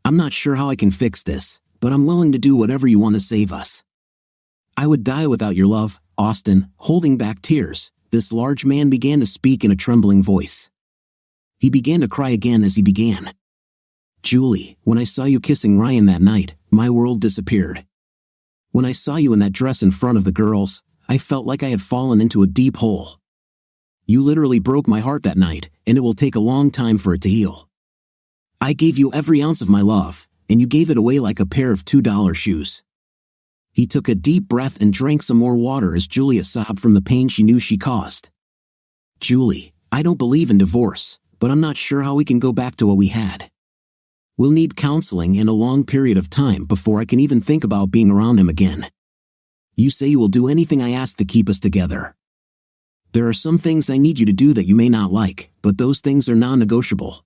I'm not sure how I can fix this, but I'm willing to do whatever you want to save us. I would die without your love." Austin, holding back tears, this large man began to speak in a trembling voice. He began to cry again as he began. "Julie, when I saw you kissing Ryan that night, my world disappeared. When I saw you in that dress in front of the girls, I felt like I had fallen into a deep hole. You literally broke my heart that night, and it will take a long time for it to heal. I gave you every ounce of my love, and you gave it away like a pair of $2 shoes." He took a deep breath and drank some more water as Julia sobbed from the pain she knew she caused. "Julie, I don't believe in divorce, but I'm not sure how we can go back to what we had. We'll need counseling and a long period of time before I can even think about being around him again. You say you will do anything I ask to keep us together. There are some things I need you to do that you may not like, but those things are non-negotiable.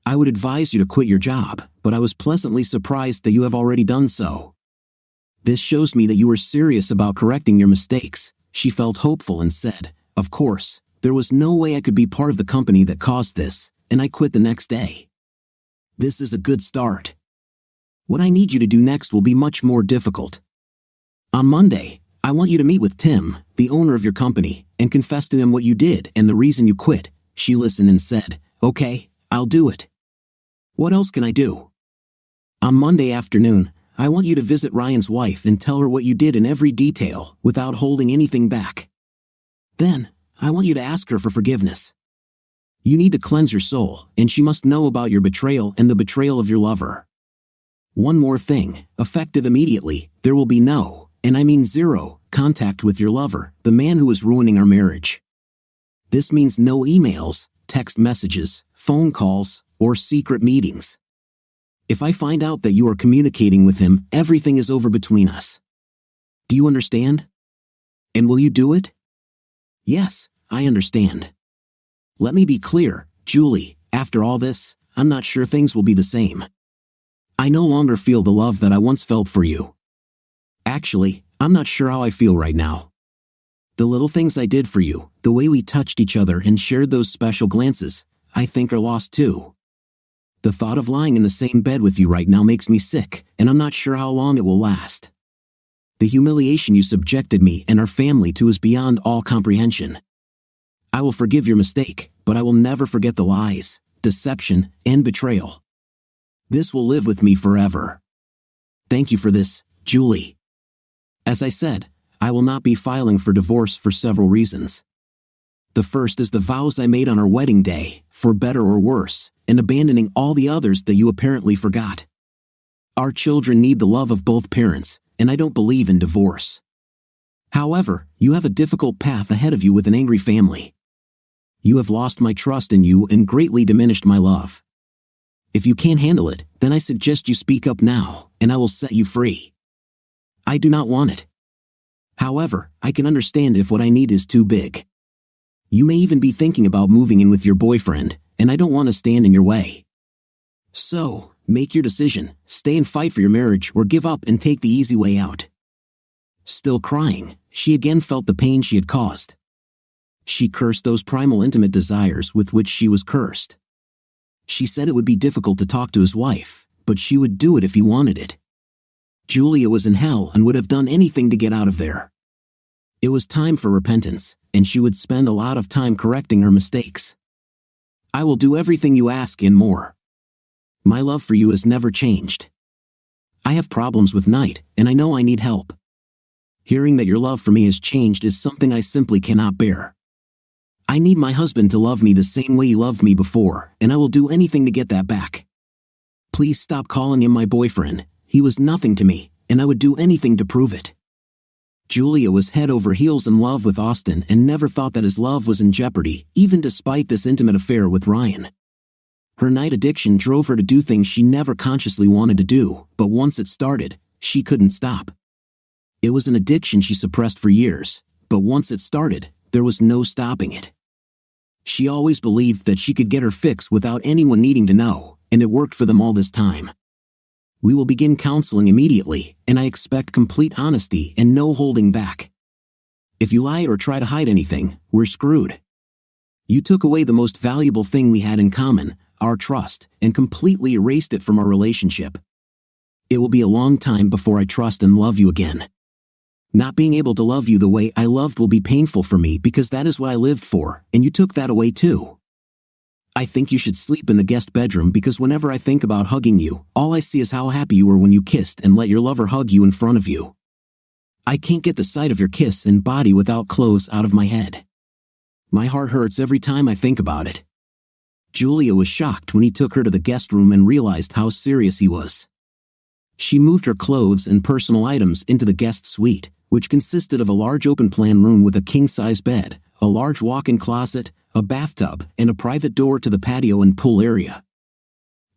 I would advise you to quit your job, but I was pleasantly surprised that you have already done so. This shows me that you were serious about correcting your mistakes." She felt hopeful and said, "Of course, there was no way I could be part of the company that caused this, and I quit the next day. This is a good start. What I need you to do next will be much more difficult. On Monday, I want you to meet with Tim, the owner of your company, and confess to him what you did and the reason you quit." She listened and said, "Okay, I'll do it. What else can I do?" On Monday afternoon, I want you to visit Ryan's wife and tell her what you did in every detail, without holding anything back. Then, I want you to ask her for forgiveness. You need to cleanse your soul, and she must know about your betrayal and the betrayal of your lover. One more thing, effective immediately, there will be no, and I mean zero, contact with your lover, the man who is ruining our marriage. This means no emails, text messages, phone calls, or secret meetings. If I find out that you are communicating with him, everything is over between us. Do you understand? And will you do it? Yes, I understand. Let me be clear, Julie, after all this, I'm not sure things will be the same. I no longer feel the love that I once felt for you. Actually, I'm not sure how I feel right now. The little things I did for you, the way we touched each other and shared those special glances, I think are lost too. The thought of lying in the same bed with you right now makes me sick, and I'm not sure how long it will last. The humiliation you subjected me and our family to is beyond all comprehension. I will forgive your mistake, but I will never forget the lies, deception, and betrayal. This will live with me forever. Thank you for this, Julie. As I said, I will not be filing for divorce for several reasons. The first is the vows I made on our wedding day, for better or worse, and abandoning all the others that you apparently forgot. Our children need the love of both parents, and I don't believe in divorce. However, you have a difficult path ahead of you with an angry family. You have lost my trust in you and greatly diminished my love. If you can't handle it, then I suggest you speak up now, and I will set you free. I do not want it. However, I can understand if what I need is too big. You may even be thinking about moving in with your boyfriend, and I don't want to stand in your way. So, make your decision, stay and fight for your marriage or give up and take the easy way out. Still crying, she again felt the pain she had caused. She cursed those primal intimate desires with which she was cursed. She said it would be difficult to talk to his wife, but she would do it if he wanted it. Julia was in hell and would have done anything to get out of there. It was time for repentance, and she would spend a lot of time correcting her mistakes. I will do everything you ask and more. My love for you has never changed. I have problems with Night, and I know I need help. Hearing that your love for me has changed is something I simply cannot bear. I need my husband to love me the same way he loved me before, and I will do anything to get that back. Please stop calling him my boyfriend. He was nothing to me, and I would do anything to prove it. Julia was head over heels in love with Austin and never thought that his love was in jeopardy, even despite this intimate affair with Ryan. Her night addiction drove her to do things she never consciously wanted to do, but once it started, she couldn't stop. It was an addiction she suppressed for years, but once it started, there was no stopping it. She always believed that she could get her fix without anyone needing to know, and it worked for them all this time. We will begin counseling immediately, and I expect complete honesty and no holding back. If you lie or try to hide anything, we're screwed. You took away the most valuable thing we had in common, our trust, and completely erased it from our relationship. It will be a long time before I trust and love you again. Not being able to love you the way I loved will be painful for me because that is what I lived for, and you took that away too. I think you should sleep in the guest bedroom because whenever I think about hugging you, all I see is how happy you were when you kissed and let your lover hug you in front of you. I can't get the sight of your kiss and body without clothes out of my head. My heart hurts every time I think about it. Julia was shocked when he took her to the guest room and realized how serious he was. She moved her clothes and personal items into the guest suite, which consisted of a large open-plan room with a king-size bed, a large walk-in closet, a bathtub, and a private door to the patio and pool area.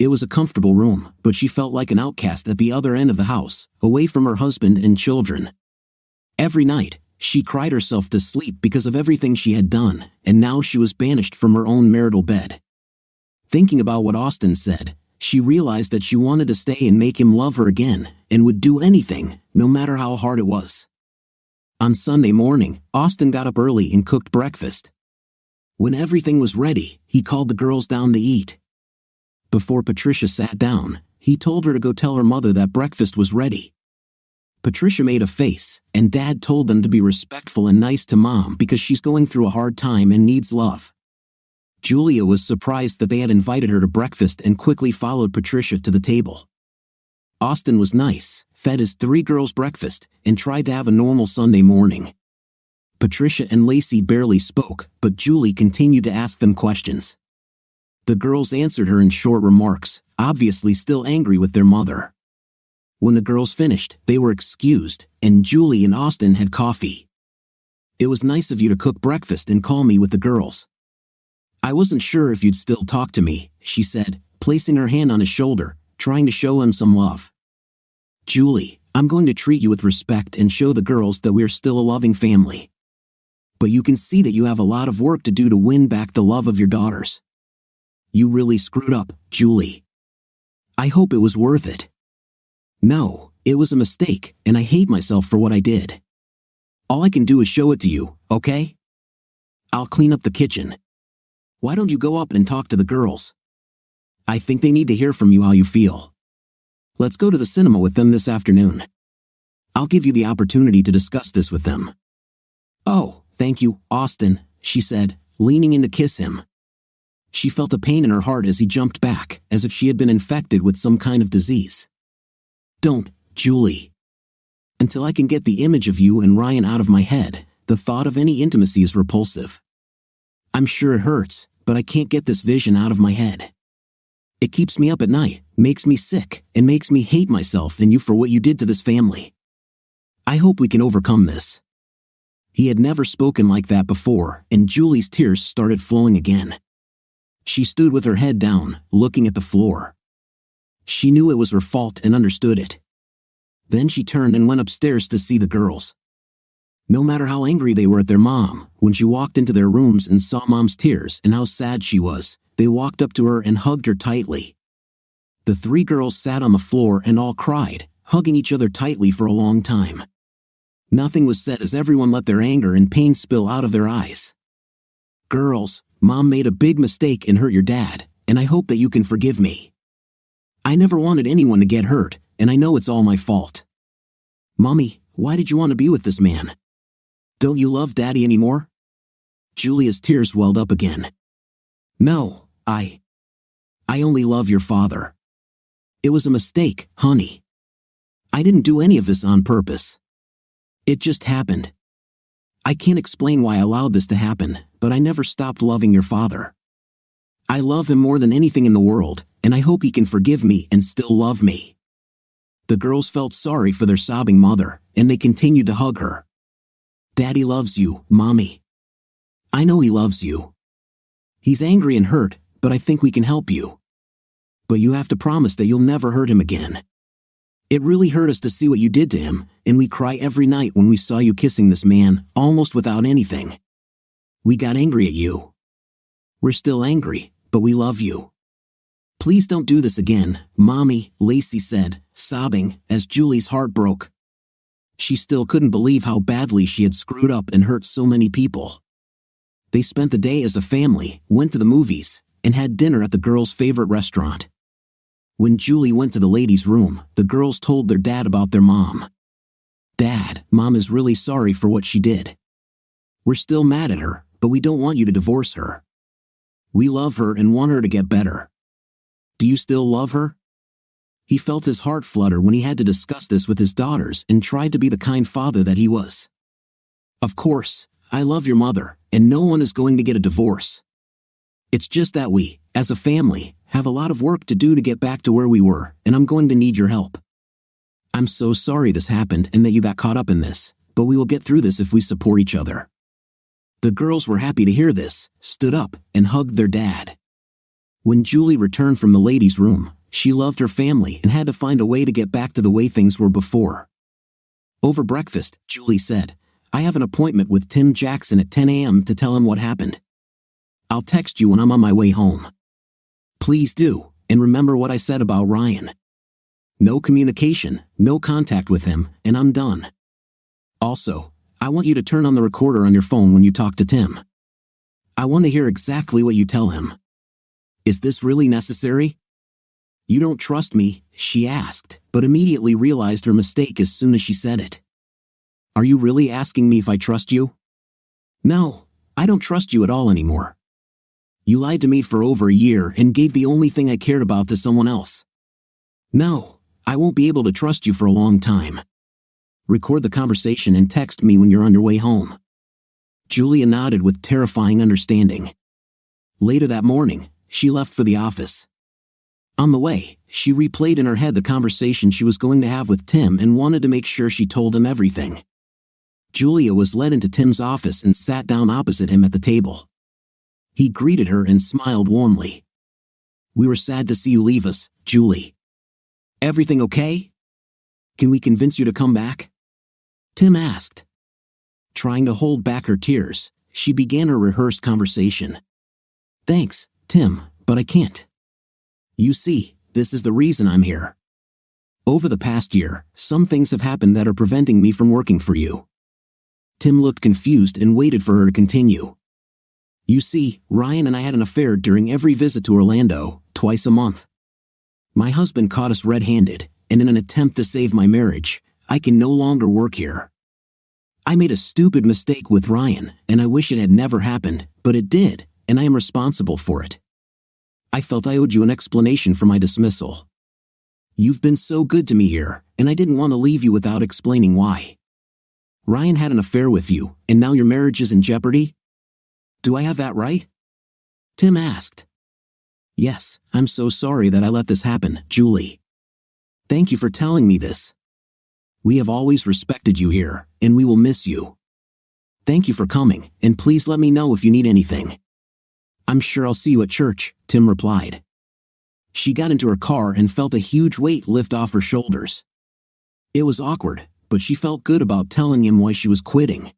It was a comfortable room, but she felt like an outcast at the other end of the house, away from her husband and children. Every night, she cried herself to sleep because of everything she had done, and now she was banished from her own marital bed. Thinking about what Austin said, she realized that she wanted to stay and make him love her again, and would do anything, no matter how hard it was. On Sunday morning, Austin got up early and cooked breakfast. When everything was ready, he called the girls down to eat. Before Patricia sat down, he told her to go tell her mother that breakfast was ready. Patricia made a face, and Dad told them to be respectful and nice to Mom because she's going through a hard time and needs love. Julia was surprised that they had invited her to breakfast and quickly followed Patricia to the table. Austin was nice, fed his 3 girls breakfast, and tried to have a normal Sunday morning. Patricia and Lacey barely spoke, but Julie continued to ask them questions. The girls answered her in short remarks, obviously still angry with their mother. When the girls finished, they were excused, and Julie and Austin had coffee. "It was nice of you to cook breakfast and call me with the girls. I wasn't sure if you'd still talk to me," she said, placing her hand on his shoulder, trying to show him some love. "Julie, I'm going to treat you with respect and show the girls that we're still a loving family. But you can see that you have a lot of work to do to win back the love of your daughters. You really screwed up, Julie. I hope it was worth it." "No, it was a mistake, and I hate myself for what I did. All I can do is show it to you, okay? I'll clean up the kitchen. Why don't you go up and talk to the girls? I think they need to hear from you how you feel. Let's go to the cinema with them this afternoon. I'll give you the opportunity to discuss this with them." "Oh, thank you, Austin," she said, leaning in to kiss him. She felt a pain in her heart as he jumped back, as if she had been infected with some kind of disease. "Don't, Julie. Until I can get the image of you and Ryan out of my head, the thought of any intimacy is repulsive. I'm sure it hurts, but I can't get this vision out of my head. It keeps me up at night, makes me sick, and makes me hate myself and you for what you did to this family. I hope we can overcome this." He had never spoken like that before, and Julie's tears started flowing again. She stood with her head down, looking at the floor. She knew it was her fault and understood it. Then she turned and went upstairs to see the girls. No matter how angry they were at their mom, when she walked into their rooms and saw Mom's tears and how sad she was, they walked up to her and hugged her tightly. The 3 girls sat on the floor and all cried, hugging each other tightly for a long time. Nothing was said as everyone let their anger and pain spill out of their eyes. "Girls, Mom made a big mistake and hurt your dad, and I hope that you can forgive me. I never wanted anyone to get hurt, and I know it's all my fault. Mommy, why did you want to be with this man? Don't you love Daddy anymore?" Julia's tears welled up again. "No, I only love your father. It was a mistake, honey. I didn't do any of this on purpose. It just happened. I can't explain why I allowed this to happen, but I never stopped loving your father. I love him more than anything in the world, and I hope he can forgive me and still love me." The girls felt sorry for their sobbing mother, and they continued to hug her. "Daddy loves you, Mommy. I know he loves you. He's angry and hurt, but I think we can help you. But you have to promise that you'll never hurt him again. It really hurt us to see what you did to him, and we cry every night when we saw you kissing this man, almost without anything. We got angry at you. We're still angry, but we love you. Please don't do this again, Mommy," Lacey said, sobbing, as Julie's heart broke. She still couldn't believe how badly she had screwed up and hurt so many people. They spent the day as a family, went to the movies, and had dinner at the girls' favorite restaurant. When Julie went to the ladies' room, the girls told their dad about their mom. "Dad, Mom is really sorry for what she did. We're still mad at her, but we don't want you to divorce her. We love her and want her to get better. Do you still love her?" He felt his heart flutter when he had to discuss this with his daughters and tried to be the kind father that he was. "Of course, I love your mother, and no one is going to get a divorce. It's just that we, as a family, have a lot of work to do to get back to where we were, and I'm going to need your help. I'm so sorry this happened and that you got caught up in this, but we will get through this if we support each other." The girls were happy to hear this, stood up, and hugged their dad. When Julie returned from the ladies' room, she loved her family and had to find a way to get back to the way things were before. Over breakfast, Julie said, "I have an appointment with Tim Jackson at 10 a.m. to tell him what happened. I'll text you when I'm on my way home. Please do, and remember what I said about Ryan. No communication, no contact with him, and I'm done. Also, I want you to turn on the recorder on your phone when you talk to Tim. I want to hear exactly what you tell him. Is this really necessary?" "You don't trust me?" she asked, but immediately realized her mistake as soon as she said it. "Are you really asking me if I trust you?" "No, I don't trust you at all anymore. You lied to me for over a year and gave the only thing I cared about to someone else. No, I won't be able to trust you for a long time. Record the conversation and text me when you're on your way home." Julia nodded with terrifying understanding. Later that morning, she left for the office. On the way, she replayed in her head the conversation she was going to have with Tim and wanted to make sure she told him everything. Julia was led into Tim's office and sat down opposite him at the table. He greeted her and smiled warmly. "We were sad to see you leave us, Julie. Everything okay? Can we convince you to come back?" Tim asked. Trying to hold back her tears, she began her rehearsed conversation. "Thanks, Tim, but I can't. You see, this is the reason I'm here. Over the past year, some things have happened that are preventing me from working for you." Tim looked confused and waited for her to continue. "You see, Ryan and I had an affair during every visit to Orlando, twice a month. My husband caught us red-handed, and in an attempt to save my marriage, I can no longer work here. I made a stupid mistake with Ryan, and I wish it had never happened, but it did, and I am responsible for it. I felt I owed you an explanation for my dismissal. You've been so good to me here, and I didn't want to leave you without explaining why. Ryan had an affair with you, and now your marriage is in jeopardy? Do I have that right?" Tim asked. "Yes, I'm so sorry that I let this happen, Julie. Thank you for telling me this. We have always respected you here, and we will miss you. Thank you for coming, and please let me know if you need anything." "I'm sure I'll see you at church," Tim replied. She got into her car and felt a huge weight lift off her shoulders. It was awkward, but she felt good about telling him why she was quitting.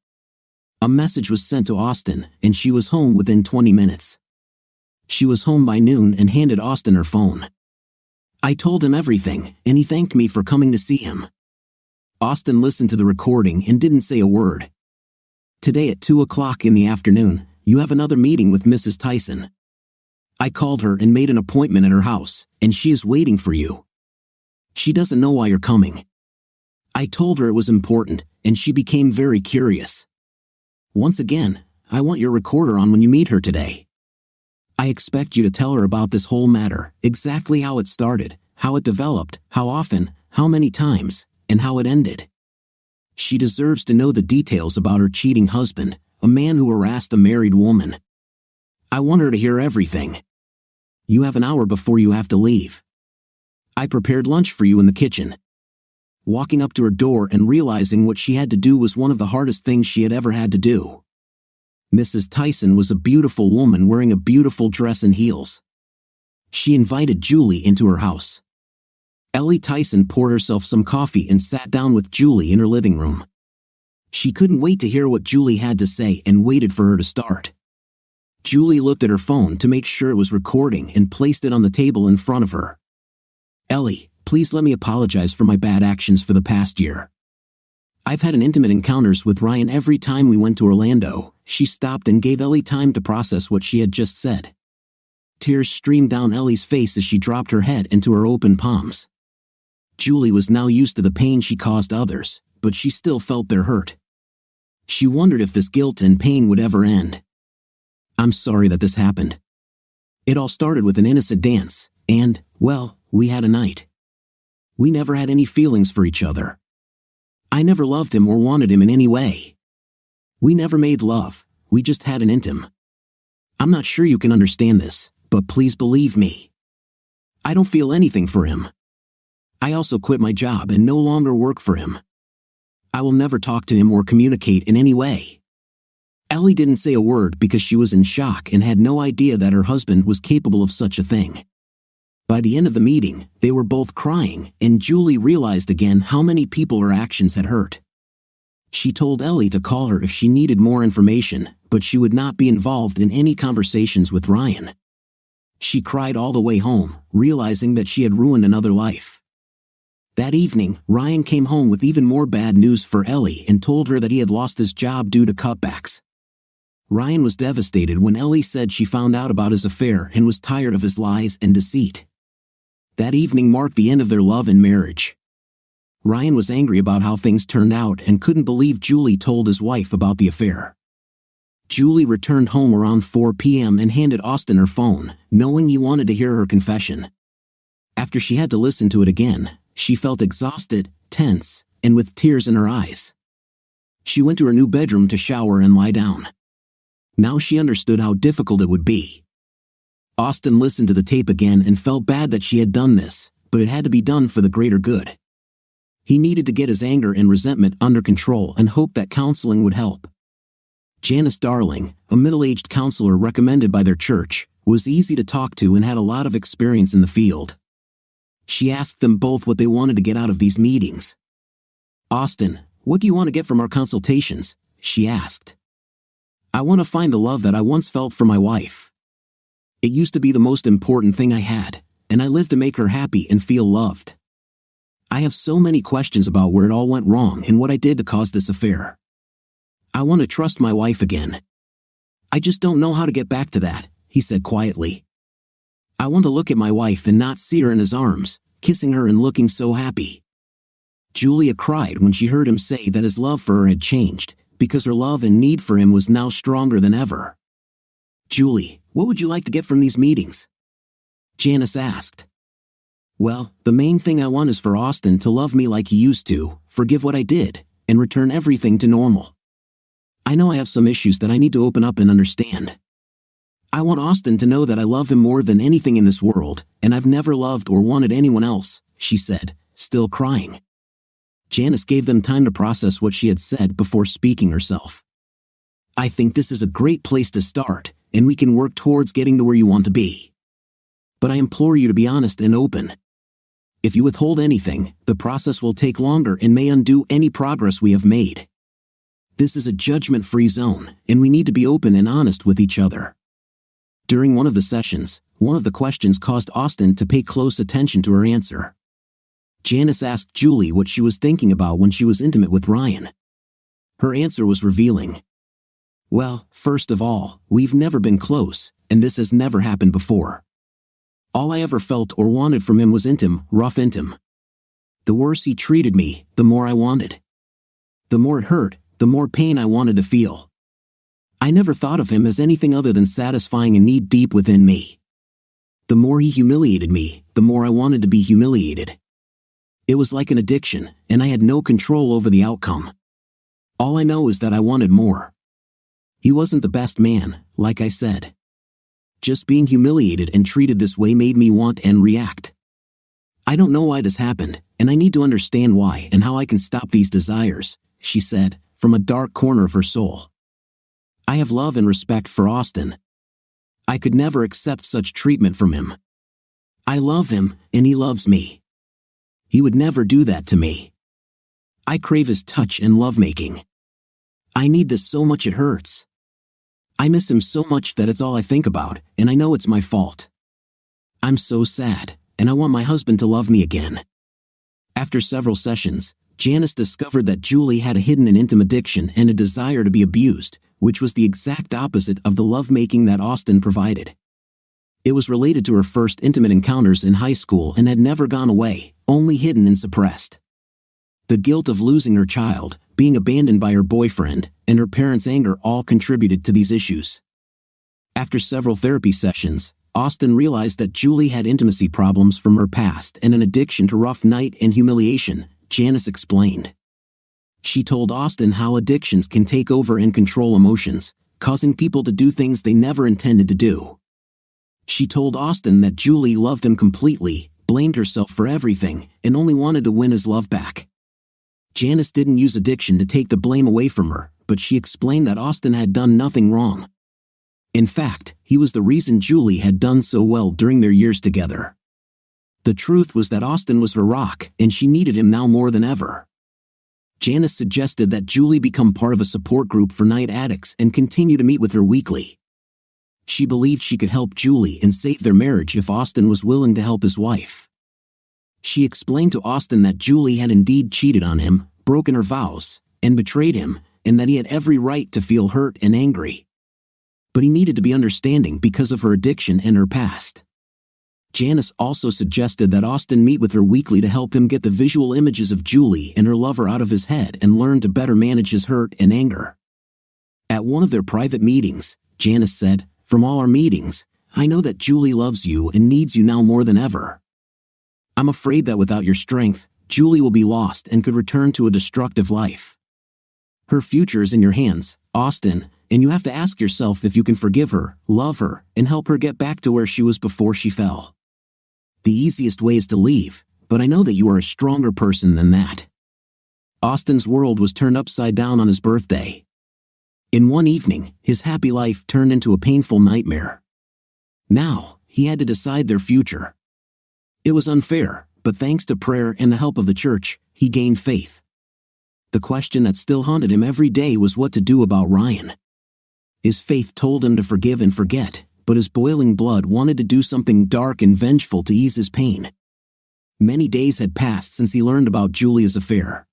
A message was sent to Austin, and she was home within 20 minutes. She was home by noon and handed Austin her phone. "I told him everything, and he thanked me for coming to see him." Austin listened to the recording and didn't say a word. "Today at 2 o'clock in the afternoon, you have another meeting with Mrs. Tyson. I called her and made an appointment at her house, and she is waiting for you. She doesn't know why you're coming. I told her it was important, and she became very curious. Once again, I want your recorder on when you meet her today. I expect you to tell her about this whole matter, exactly how it started, how it developed, how often, how many times, and how it ended. She deserves to know the details about her cheating husband, a man who harassed a married woman. I want her to hear everything. You have an hour before you have to leave. I prepared lunch for you in the kitchen." Walking up to her door and realizing what she had to do was one of the hardest things she had ever had to do. Mrs. Tyson was a beautiful woman wearing a beautiful dress and heels. She invited Julie into her house. Ellie Tyson poured herself some coffee and sat down with Julie in her living room. She couldn't wait to hear what Julie had to say and waited for her to start. Julie looked at her phone to make sure it was recording and placed it on the table in front of her. "Ellie, please let me apologize for my bad actions for the past year. I've had an intimate encounters with Ryan every time we went to Orlando." She stopped and gave Ellie time to process what she had just said. Tears streamed down Ellie's face as she dropped her head into her open palms. Julie was now used to the pain she caused others, but she still felt their hurt. She wondered if this guilt and pain would ever end. "I'm sorry that this happened. It all started with an innocent dance, and, well, we had a night. We never had any feelings for each other. I never loved him or wanted him in any way. We never made love, we just had an intim. I'm not sure you can understand this, but please believe me. I don't feel anything for him. I also quit my job and no longer work for him. I will never talk to him or communicate in any way." Ellie didn't say a word because she was in shock and had no idea that her husband was capable of such a thing. By the end of the meeting, they were both crying, and Julie realized again how many people her actions had hurt. She told Ellie to call her if she needed more information, but she would not be involved in any conversations with Ryan. She cried all the way home, realizing that she had ruined another life. That evening, Ryan came home with even more bad news for Ellie and told her that he had lost his job due to cutbacks. Ryan was devastated when Ellie said she found out about his affair and was tired of his lies and deceit. That evening marked the end of their love and marriage. Ryan was angry about how things turned out and couldn't believe Julie told his wife about the affair. Julie returned home around 4 p.m. and handed Austin her phone, knowing he wanted to hear her confession. After she had to listen to it again, She felt exhausted, tense, and with tears in her eyes. She went to her new bedroom to shower and lie down. Now she understood how difficult it would be. Austin listened to the tape again and felt bad that she had done this, but it had to be done for the greater good. He needed to get his anger and resentment under control and hoped that counseling would help. Janice Darling, a middle-aged counselor recommended by their church, was easy to talk to and had a lot of experience in the field. She asked them both what they wanted to get out of these meetings. "Austin, what do you want to get from our consultations?" she asked. "I want to find the love that I once felt for my wife. It used to be the most important thing I had, and I lived to make her happy and feel loved. I have so many questions about where it all went wrong and what I did to cause this affair. I want to trust my wife again. I just don't know how to get back to that," he said quietly. "I want to look at my wife and not see her in his arms, kissing her and looking so happy." Julia cried when she heard him say that his love for her had changed, because her love and need for him was now stronger than ever. "Julie, what would you like to get from these meetings?" Janice asked. "Well, the main thing I want is for Austin to love me like he used to, forgive what I did, and return everything to normal. I know I have some issues that I need to open up and understand. I want Austin to know that I love him more than anything in this world, and I've never loved or wanted anyone else," she said, still crying. Janice gave them time to process what she had said before speaking herself. "I think this is a great place to start, and we can work towards getting to where you want to be. But I implore you to be honest and open. If you withhold anything, the process will take longer and may undo any progress we have made. This is a judgment-free zone, and we need to be open and honest with each other." During one of the sessions, one of the questions caused Austin to pay close attention to her answer. Janice asked Julie what she was thinking about when she was intimate with Ryan. Her answer was revealing. "Well, first of all, we've never been close, and this has never happened before. All I ever felt or wanted from him was rough intim. The worse he treated me, the more I wanted. The more it hurt, the more pain I wanted to feel. I never thought of him as anything other than satisfying a need deep within me. The more he humiliated me, the more I wanted to be humiliated. It was like an addiction, and I had no control over the outcome. All I know is that I wanted more. He wasn't the best man, like I said. Just being humiliated and treated this way made me want and react. I don't know why this happened, and I need to understand why and how I can stop these desires," she said, from a dark corner of her soul. "I have love and respect for Austin. I could never accept such treatment from him. I love him, and he loves me. He would never do that to me. I crave his touch and lovemaking. I need this so much it hurts. I miss him so much that it's all I think about, and I know it's my fault. I'm so sad, and I want my husband to love me again." After several sessions, Janice discovered that Julie had a hidden and intimate addiction and a desire to be abused, which was the exact opposite of the lovemaking that Austin provided. It was related to her first intimate encounters in high school and had never gone away, only hidden and suppressed. The guilt of losing her child, being abandoned by her boyfriend, and her parents' anger all contributed to these issues. After several therapy sessions, Austin realized that Julie had intimacy problems from her past and an addiction to rough night and humiliation, Janice explained. She told Austin how addictions can take over and control emotions, causing people to do things they never intended to do. She told Austin that Julie loved him completely, blamed herself for everything, and only wanted to win his love back. Janice didn't use addiction to take the blame away from her, but she explained that Austin had done nothing wrong. In fact, he was the reason Julie had done so well during their years together. The truth was that Austin was her rock, and she needed him now more than ever. Janice suggested that Julie become part of a support group for night addicts and continue to meet with her weekly. She believed she could help Julie and save their marriage if Austin was willing to help his wife. She explained to Austin that Julie had indeed cheated on him, broken her vows, and betrayed him, and that he had every right to feel hurt and angry. But he needed to be understanding because of her addiction and her past. Janice also suggested that Austin meet with her weekly to help him get the visual images of Julie and her lover out of his head and learn to better manage his hurt and anger. At one of their private meetings, Janice said, "From all our meetings, I know that Julie loves you and needs you now more than ever. I'm afraid that without your strength, Julie will be lost and could return to a destructive life. Her future is in your hands, Austin, and you have to ask yourself if you can forgive her, love her, and help her get back to where she was before she fell. The easiest way is to leave, but I know that you are a stronger person than that." Austin's world was turned upside down on his birthday. In one evening, his happy life turned into a painful nightmare. Now, he had to decide their future. It was unfair, but thanks to prayer and the help of the church, he gained faith. The question that still haunted him every day was what to do about Ryan. His faith told him to forgive and forget, but his boiling blood wanted to do something dark and vengeful to ease his pain. Many days had passed since he learned about Julia's affair.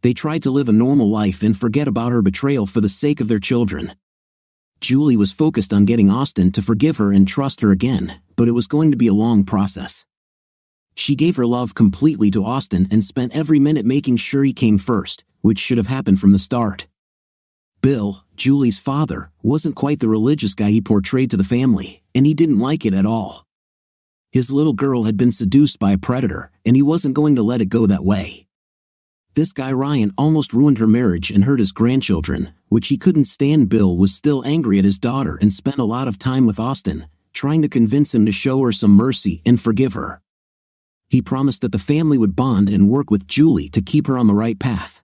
They tried to live a normal life and forget about her betrayal for the sake of their children. Julie was focused on getting Austin to forgive her and trust her again, but it was going to be a long process. She gave her love completely to Austin and spent every minute making sure he came first, which should have happened from the start. Bill, Julie's father, wasn't quite the religious guy he portrayed to the family, and he didn't like it at all. His little girl had been seduced by a predator, and he wasn't going to let it go that way. This guy Ryan almost ruined her marriage and hurt his grandchildren, which he couldn't stand. Bill was still angry at his daughter and spent a lot of time with Austin, trying to convince him to show her some mercy and forgive her. He promised that the family would bond and work with Julie to keep her on the right path.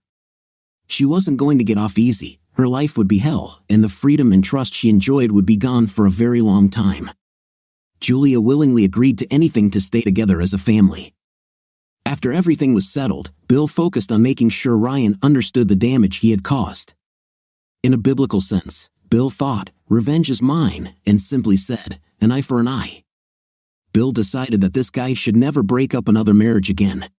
She wasn't going to get off easy, her life would be hell, and the freedom and trust she enjoyed would be gone for a very long time. Julia willingly agreed to anything to stay together as a family. After everything was settled, Bill focused on making sure Ryan understood the damage he had caused. In a biblical sense, Bill thought, "Revenge is mine," and simply said, "An eye for an eye." Bill decided that this guy should never break up another marriage again.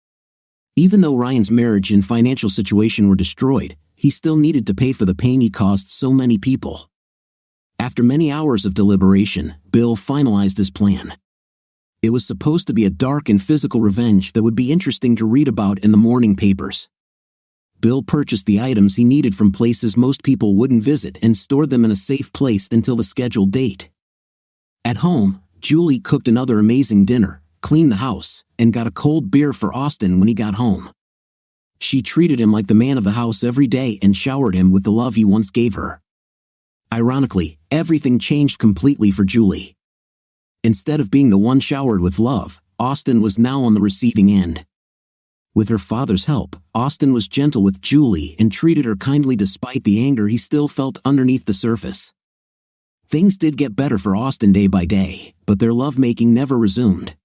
Even though Ryan's marriage and financial situation were destroyed, he still needed to pay for the pain he caused so many people. After many hours of deliberation, Bill finalized his plan. It was supposed to be a dark and physical revenge that would be interesting to read about in the morning papers. Bill purchased the items he needed from places most people wouldn't visit and stored them in a safe place until the scheduled date. At home, Julie cooked another amazing dinner, cleaned the house, and got a cold beer for Austin when he got home. She treated him like the man of the house every day and showered him with the love he once gave her. Ironically, everything changed completely for Julie. Instead of being the one showered with love, Austin was now on the receiving end. With her father's help, Austin was gentle with Julie and treated her kindly despite the anger he still felt underneath the surface. Things did get better for Austin day by day, but their lovemaking never resumed.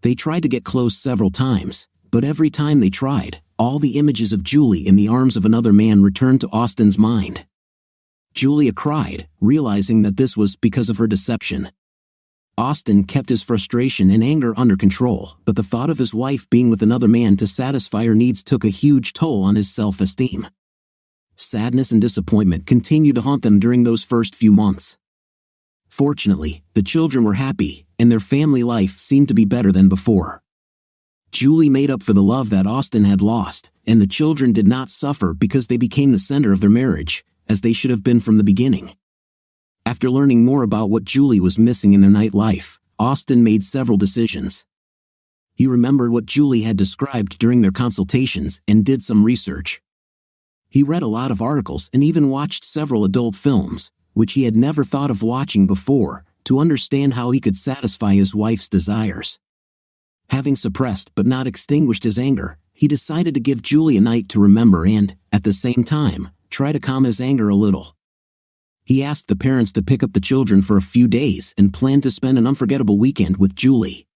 They tried to get close several times, but every time they tried, all the images of Julie in the arms of another man returned to Austin's mind. Julia cried, realizing that this was because of her deception. Austin kept his frustration and anger under control, but the thought of his wife being with another man to satisfy her needs took a huge toll on his self-esteem. Sadness and disappointment continued to haunt them during those first few months. Fortunately, the children were happy, and their family life seemed to be better than before. Julie made up for the love that Austin had lost, and the children did not suffer because they became the center of their marriage, as they should have been from the beginning. After learning more about what Julie was missing in their nightlife, Austin made several decisions. He remembered what Julie had described during their consultations and did some research. He read a lot of articles and even watched several adult films, which he had never thought of watching before, to understand how he could satisfy his wife's desires. Having suppressed but not extinguished his anger, he decided to give Julie a night to remember and, at the same time, try to calm his anger a little. He asked the parents to pick up the children for a few days and planned to spend an unforgettable weekend with Julie.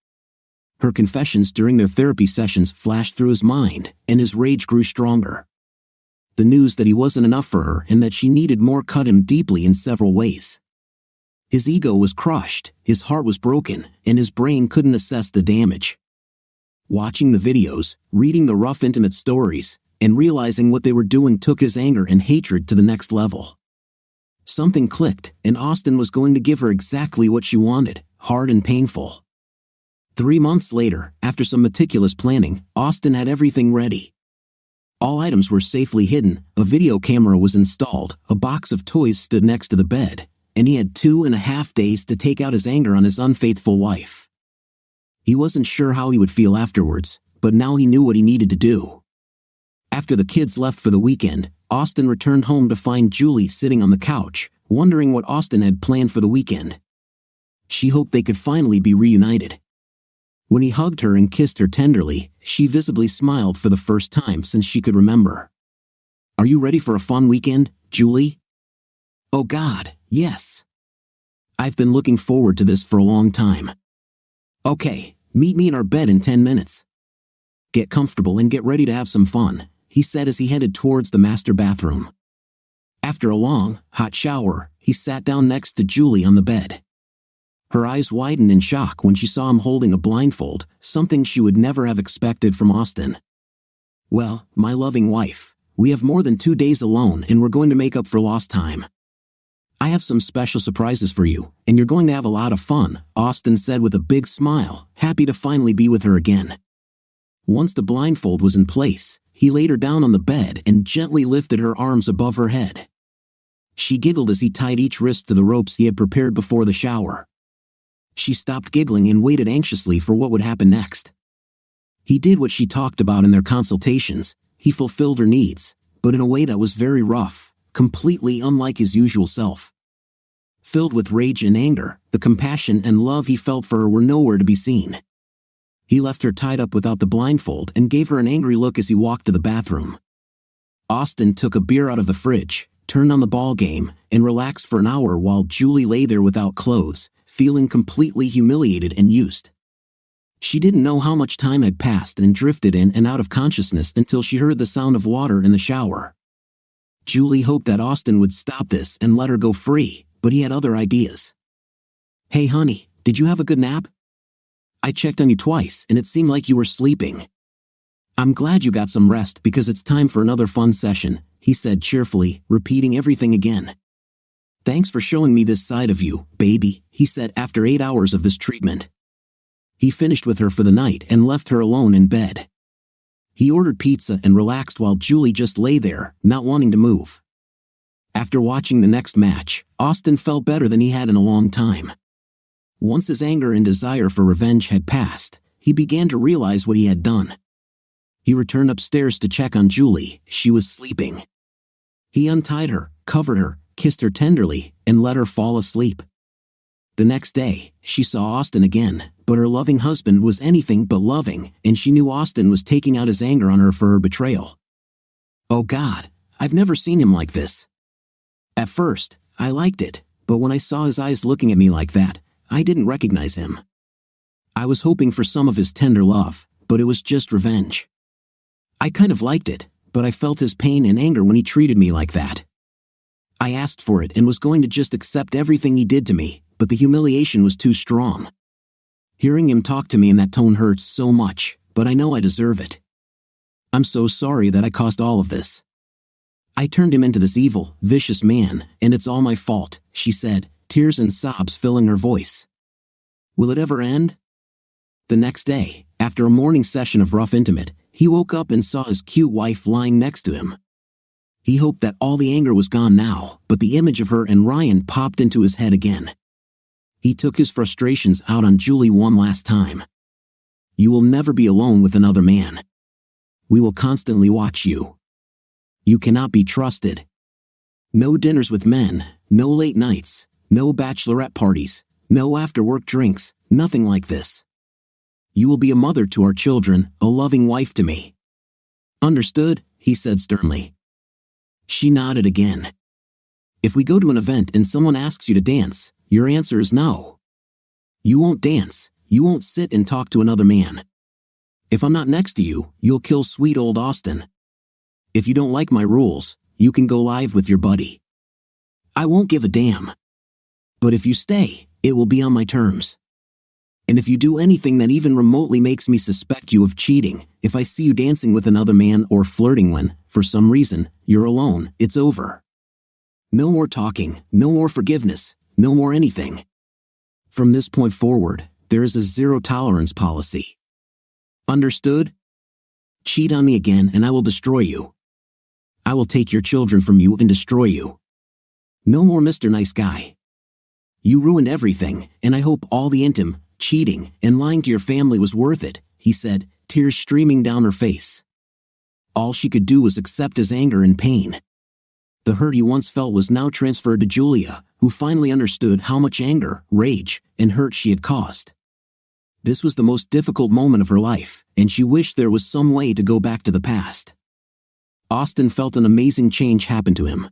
Her confessions during their therapy sessions flashed through his mind, and his rage grew stronger. The news that he wasn't enough for her and that she needed more cut him deeply in several ways. His ego was crushed, his heart was broken, and his brain couldn't assess the damage. Watching the videos, reading the rough intimate stories, and realizing what they were doing took his anger and hatred to the next level. Something clicked, and Austin was going to give her exactly what she wanted, hard and painful. 3 months later, after some meticulous planning, Austin had everything ready. All items were safely hidden, a video camera was installed, a box of toys stood next to the bed, and he had 2.5 days to take out his anger on his unfaithful wife. He wasn't sure how he would feel afterwards, but now he knew what he needed to do. After the kids left for the weekend, Austin returned home to find Julie sitting on the couch, wondering what Austin had planned for the weekend. She hoped they could finally be reunited. When he hugged her and kissed her tenderly, she visibly smiled for the first time since she could remember. "Are you ready for a fun weekend, Julie?" "Oh God, yes. I've been looking forward to this for a long time." "Okay, meet me in our bed in 10 minutes. Get comfortable and get ready to have some fun," he said as he headed towards the master bathroom. After a long, hot shower, he sat down next to Julie on the bed. Her eyes widened in shock when she saw him holding a blindfold, something she would never have expected from Austin. "Well, my loving wife, we have more than 2 days alone and we're going to make up for lost time. I have some special surprises for you, and you're going to have a lot of fun," Austin said with a big smile, happy to finally be with her again. Once the blindfold was in place, he laid her down on the bed and gently lifted her arms above her head. She giggled as he tied each wrist to the ropes he had prepared before the shower. She stopped giggling and waited anxiously for what would happen next. He did what she talked about in their consultations. He fulfilled her needs, but in a way that was very rough, completely unlike his usual self. Filled with rage and anger, the compassion and love he felt for her were nowhere to be seen. He left her tied up without the blindfold and gave her an angry look as he walked to the bathroom. Austin took a beer out of the fridge, turned on the ball game, and relaxed for an hour while Julie lay there without clothes, feeling completely humiliated and used. She didn't know how much time had passed and drifted in and out of consciousness until she heard the sound of water in the shower. Julie hoped that Austin would stop this and let her go free, but he had other ideas. "Hey honey, did you have a good nap? I checked on you twice and it seemed like you were sleeping. I'm glad you got some rest because it's time for another fun session," he said cheerfully, repeating everything again. "Thanks for showing me this side of you, baby," he said after 8 hours of this treatment. He finished with her for the night and left her alone in bed. He ordered pizza and relaxed while Julie just lay there, not wanting to move. After watching the next match, Austin felt better than he had in a long time. Once his anger and desire for revenge had passed, he began to realize what he had done. He returned upstairs to check on Julie. She was sleeping. He untied her, covered her, kissed her tenderly, and let her fall asleep. The next day, she saw Austin again, but her loving husband was anything but loving, and she knew Austin was taking out his anger on her for her betrayal. "Oh God, I've never seen him like this. At first, I liked it, but when I saw his eyes looking at me like that, I didn't recognize him. I was hoping for some of his tender love, but it was just revenge. I kind of liked it, but I felt his pain and anger when he treated me like that. I asked for it and was going to just accept everything he did to me, but the humiliation was too strong. Hearing him talk to me in that tone hurts so much, but I know I deserve it. I'm so sorry that I caused all of this. I turned him into this evil, vicious man, and it's all my fault," she said, tears and sobs filling her voice. Will it ever end? The next day, after a morning session of rough intimate, he woke up and saw his cute wife lying next to him. He hoped that all the anger was gone now, but the image of her and Ryan popped into his head again. He took his frustrations out on Julie one last time. "You will never be alone with another man. We will constantly watch you. You cannot be trusted. No dinners with men, no late nights, no bachelorette parties, no after-work drinks, nothing like this. You will be a mother to our children, a loving wife to me. Understood?" he said sternly. She nodded again. "If we go to an event and someone asks you to dance, your answer is no. You won't dance, you won't sit and talk to another man. If I'm not next to you, you'll kill sweet old Austin. If you don't like my rules, you can go live with your buddy. I won't give a damn. But if you stay, it will be on my terms. And if you do anything that even remotely makes me suspect you of cheating, if I see you dancing with another man or flirting when, for some reason, you're alone, it's over. No more talking, no more forgiveness, no more anything. From this point forward, there is a zero-tolerance policy. Understood? Cheat on me again and I will destroy you. I will take your children from you and destroy you. No more Mr. Nice Guy. You ruined everything, and I hope all the cheating, and lying to your family was worth it," he said, tears streaming down her face. All she could do was accept his anger and pain. The hurt he once felt was now transferred to Julia, who finally understood how much anger, rage, and hurt she had caused. This was the most difficult moment of her life, and she wished there was some way to go back to the past. Austin felt an amazing change happen to him.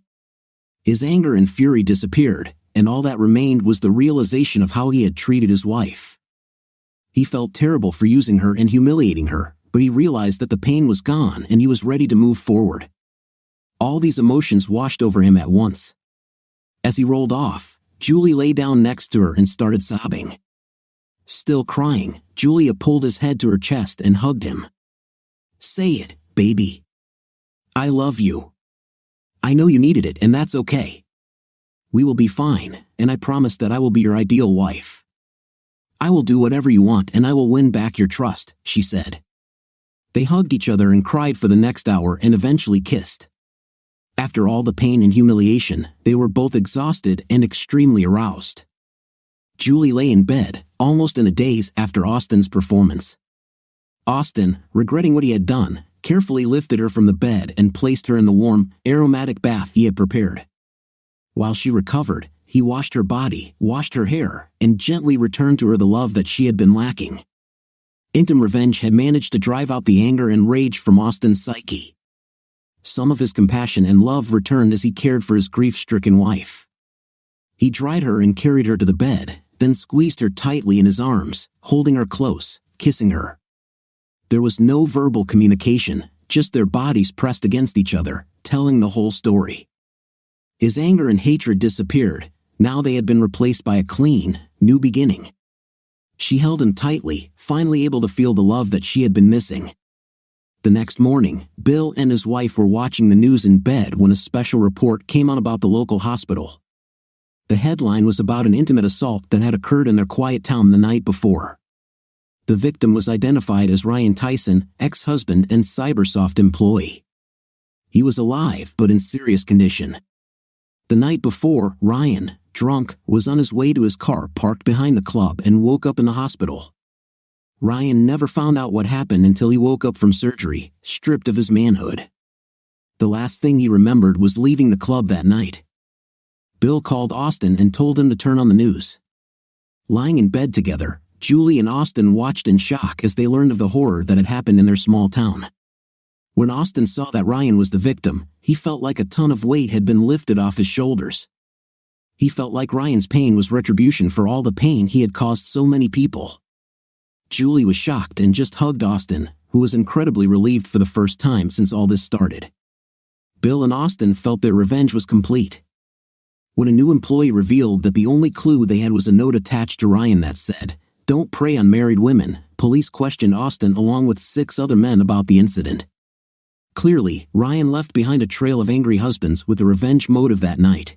His anger and fury disappeared, and all that remained was the realization of how he had treated his wife. He felt terrible for using her and humiliating her, but he realized that the pain was gone and he was ready to move forward. All these emotions washed over him at once. As he rolled off, Julie lay down next to her and started sobbing. Still crying, Julia pulled his head to her chest and hugged him. "Say it, baby. I love you. I know you needed it, and that's okay. We will be fine, and I promise that I will be your ideal wife. I will do whatever you want and I will win back your trust," she said. They hugged each other and cried for the next hour and eventually kissed. After all the pain and humiliation, they were both exhausted and extremely aroused. Julie lay in bed, almost in a daze after Austin's performance. Austin, regretting what he had done, carefully lifted her from the bed and placed her in the warm, aromatic bath he had prepared. While she recovered, he washed her body, washed her hair, and gently returned to her the love that she had been lacking. Intim revenge had managed to drive out the anger and rage from Austin's psyche. Some of his compassion and love returned as he cared for his grief-stricken wife. He dried her and carried her to the bed, then squeezed her tightly in his arms, holding her close, kissing her. There was no verbal communication, just their bodies pressed against each other, telling the whole story. His anger and hatred disappeared. Now they had been replaced by a clean, new beginning. She held him tightly, finally able to feel the love that she had been missing. The next morning, Bill and his wife were watching the news in bed when a special report came on about the local hospital. The headline was about an intimate assault that had occurred in their quiet town the night before. The victim was identified as Ryan Tyson, ex-husband and Cybersoft employee. He was alive but in serious condition. The night before, Ryan, drunk, was on his way to his car parked behind the club and woke up in the hospital. Ryan never found out what happened until he woke up from surgery, stripped of his manhood. The last thing he remembered was leaving the club that night. Bill called Austin and told him to turn on the news. Lying in bed together, Julie and Austin watched in shock as they learned of the horror that had happened in their small town. When Austin saw that Ryan was the victim, he felt like a ton of weight had been lifted off his shoulders. He felt like Ryan's pain was retribution for all the pain he had caused so many people. Julie was shocked and just hugged Austin, who was incredibly relieved for the first time since all this started. Bill and Austin felt their revenge was complete. When a new employee revealed that the only clue they had was a note attached to Ryan that said, "Don't prey on married women," police questioned Austin along with 6 other men about the incident. Clearly, Ryan left behind a trail of angry husbands with a revenge motive that night.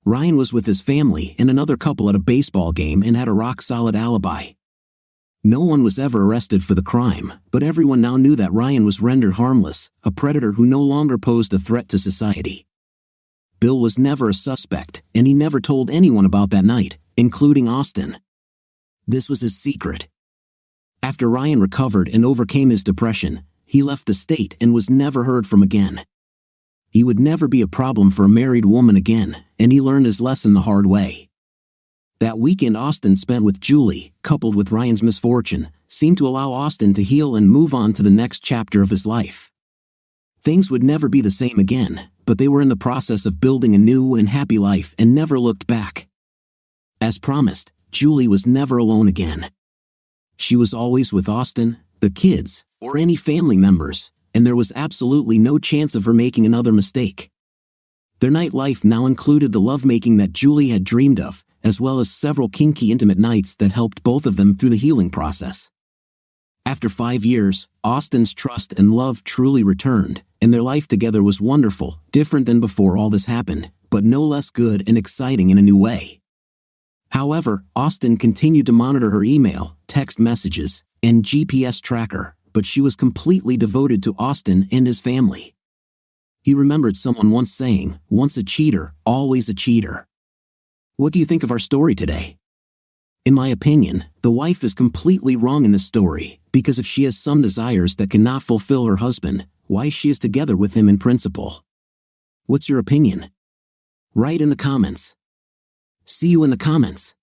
Ryan was with his family and another couple at a baseball game and had a rock-solid alibi. No one was ever arrested for the crime, but everyone now knew that Ryan was rendered harmless, a predator who no longer posed a threat to society. Bill was never a suspect, and he never told anyone about that night, including Austin. This was his secret. After Ryan recovered and overcame his depression, he left the state and was never heard from again. He would never be a problem for a married woman again, and he learned his lesson the hard way. That weekend Austin spent with Julie, coupled with Ryan's misfortune, seemed to allow Austin to heal and move on to the next chapter of his life. Things would never be the same again, but they were in the process of building a new and happy life and never looked back. As promised, Julie was never alone again. She was always with Austin, the kids, or any family members, and there was absolutely no chance of her making another mistake. Their nightlife now included the lovemaking that Julie had dreamed of, as well as several kinky intimate nights that helped both of them through the healing process. After 5 years, Austin's trust and love truly returned, and their life together was wonderful, different than before all this happened, but no less good and exciting in a new way. However, Austin continued to monitor her email, text messages, and GPS tracker, but she was completely devoted to Austin and his family. He remembered someone once saying, "Once a cheater, always a cheater." What do you think of our story today? In my opinion, The wife is completely wrong in this story, because if she has some desires that cannot fulfill her husband, why she is together with him in principle? What's your opinion? Write in the comments. See you in the comments.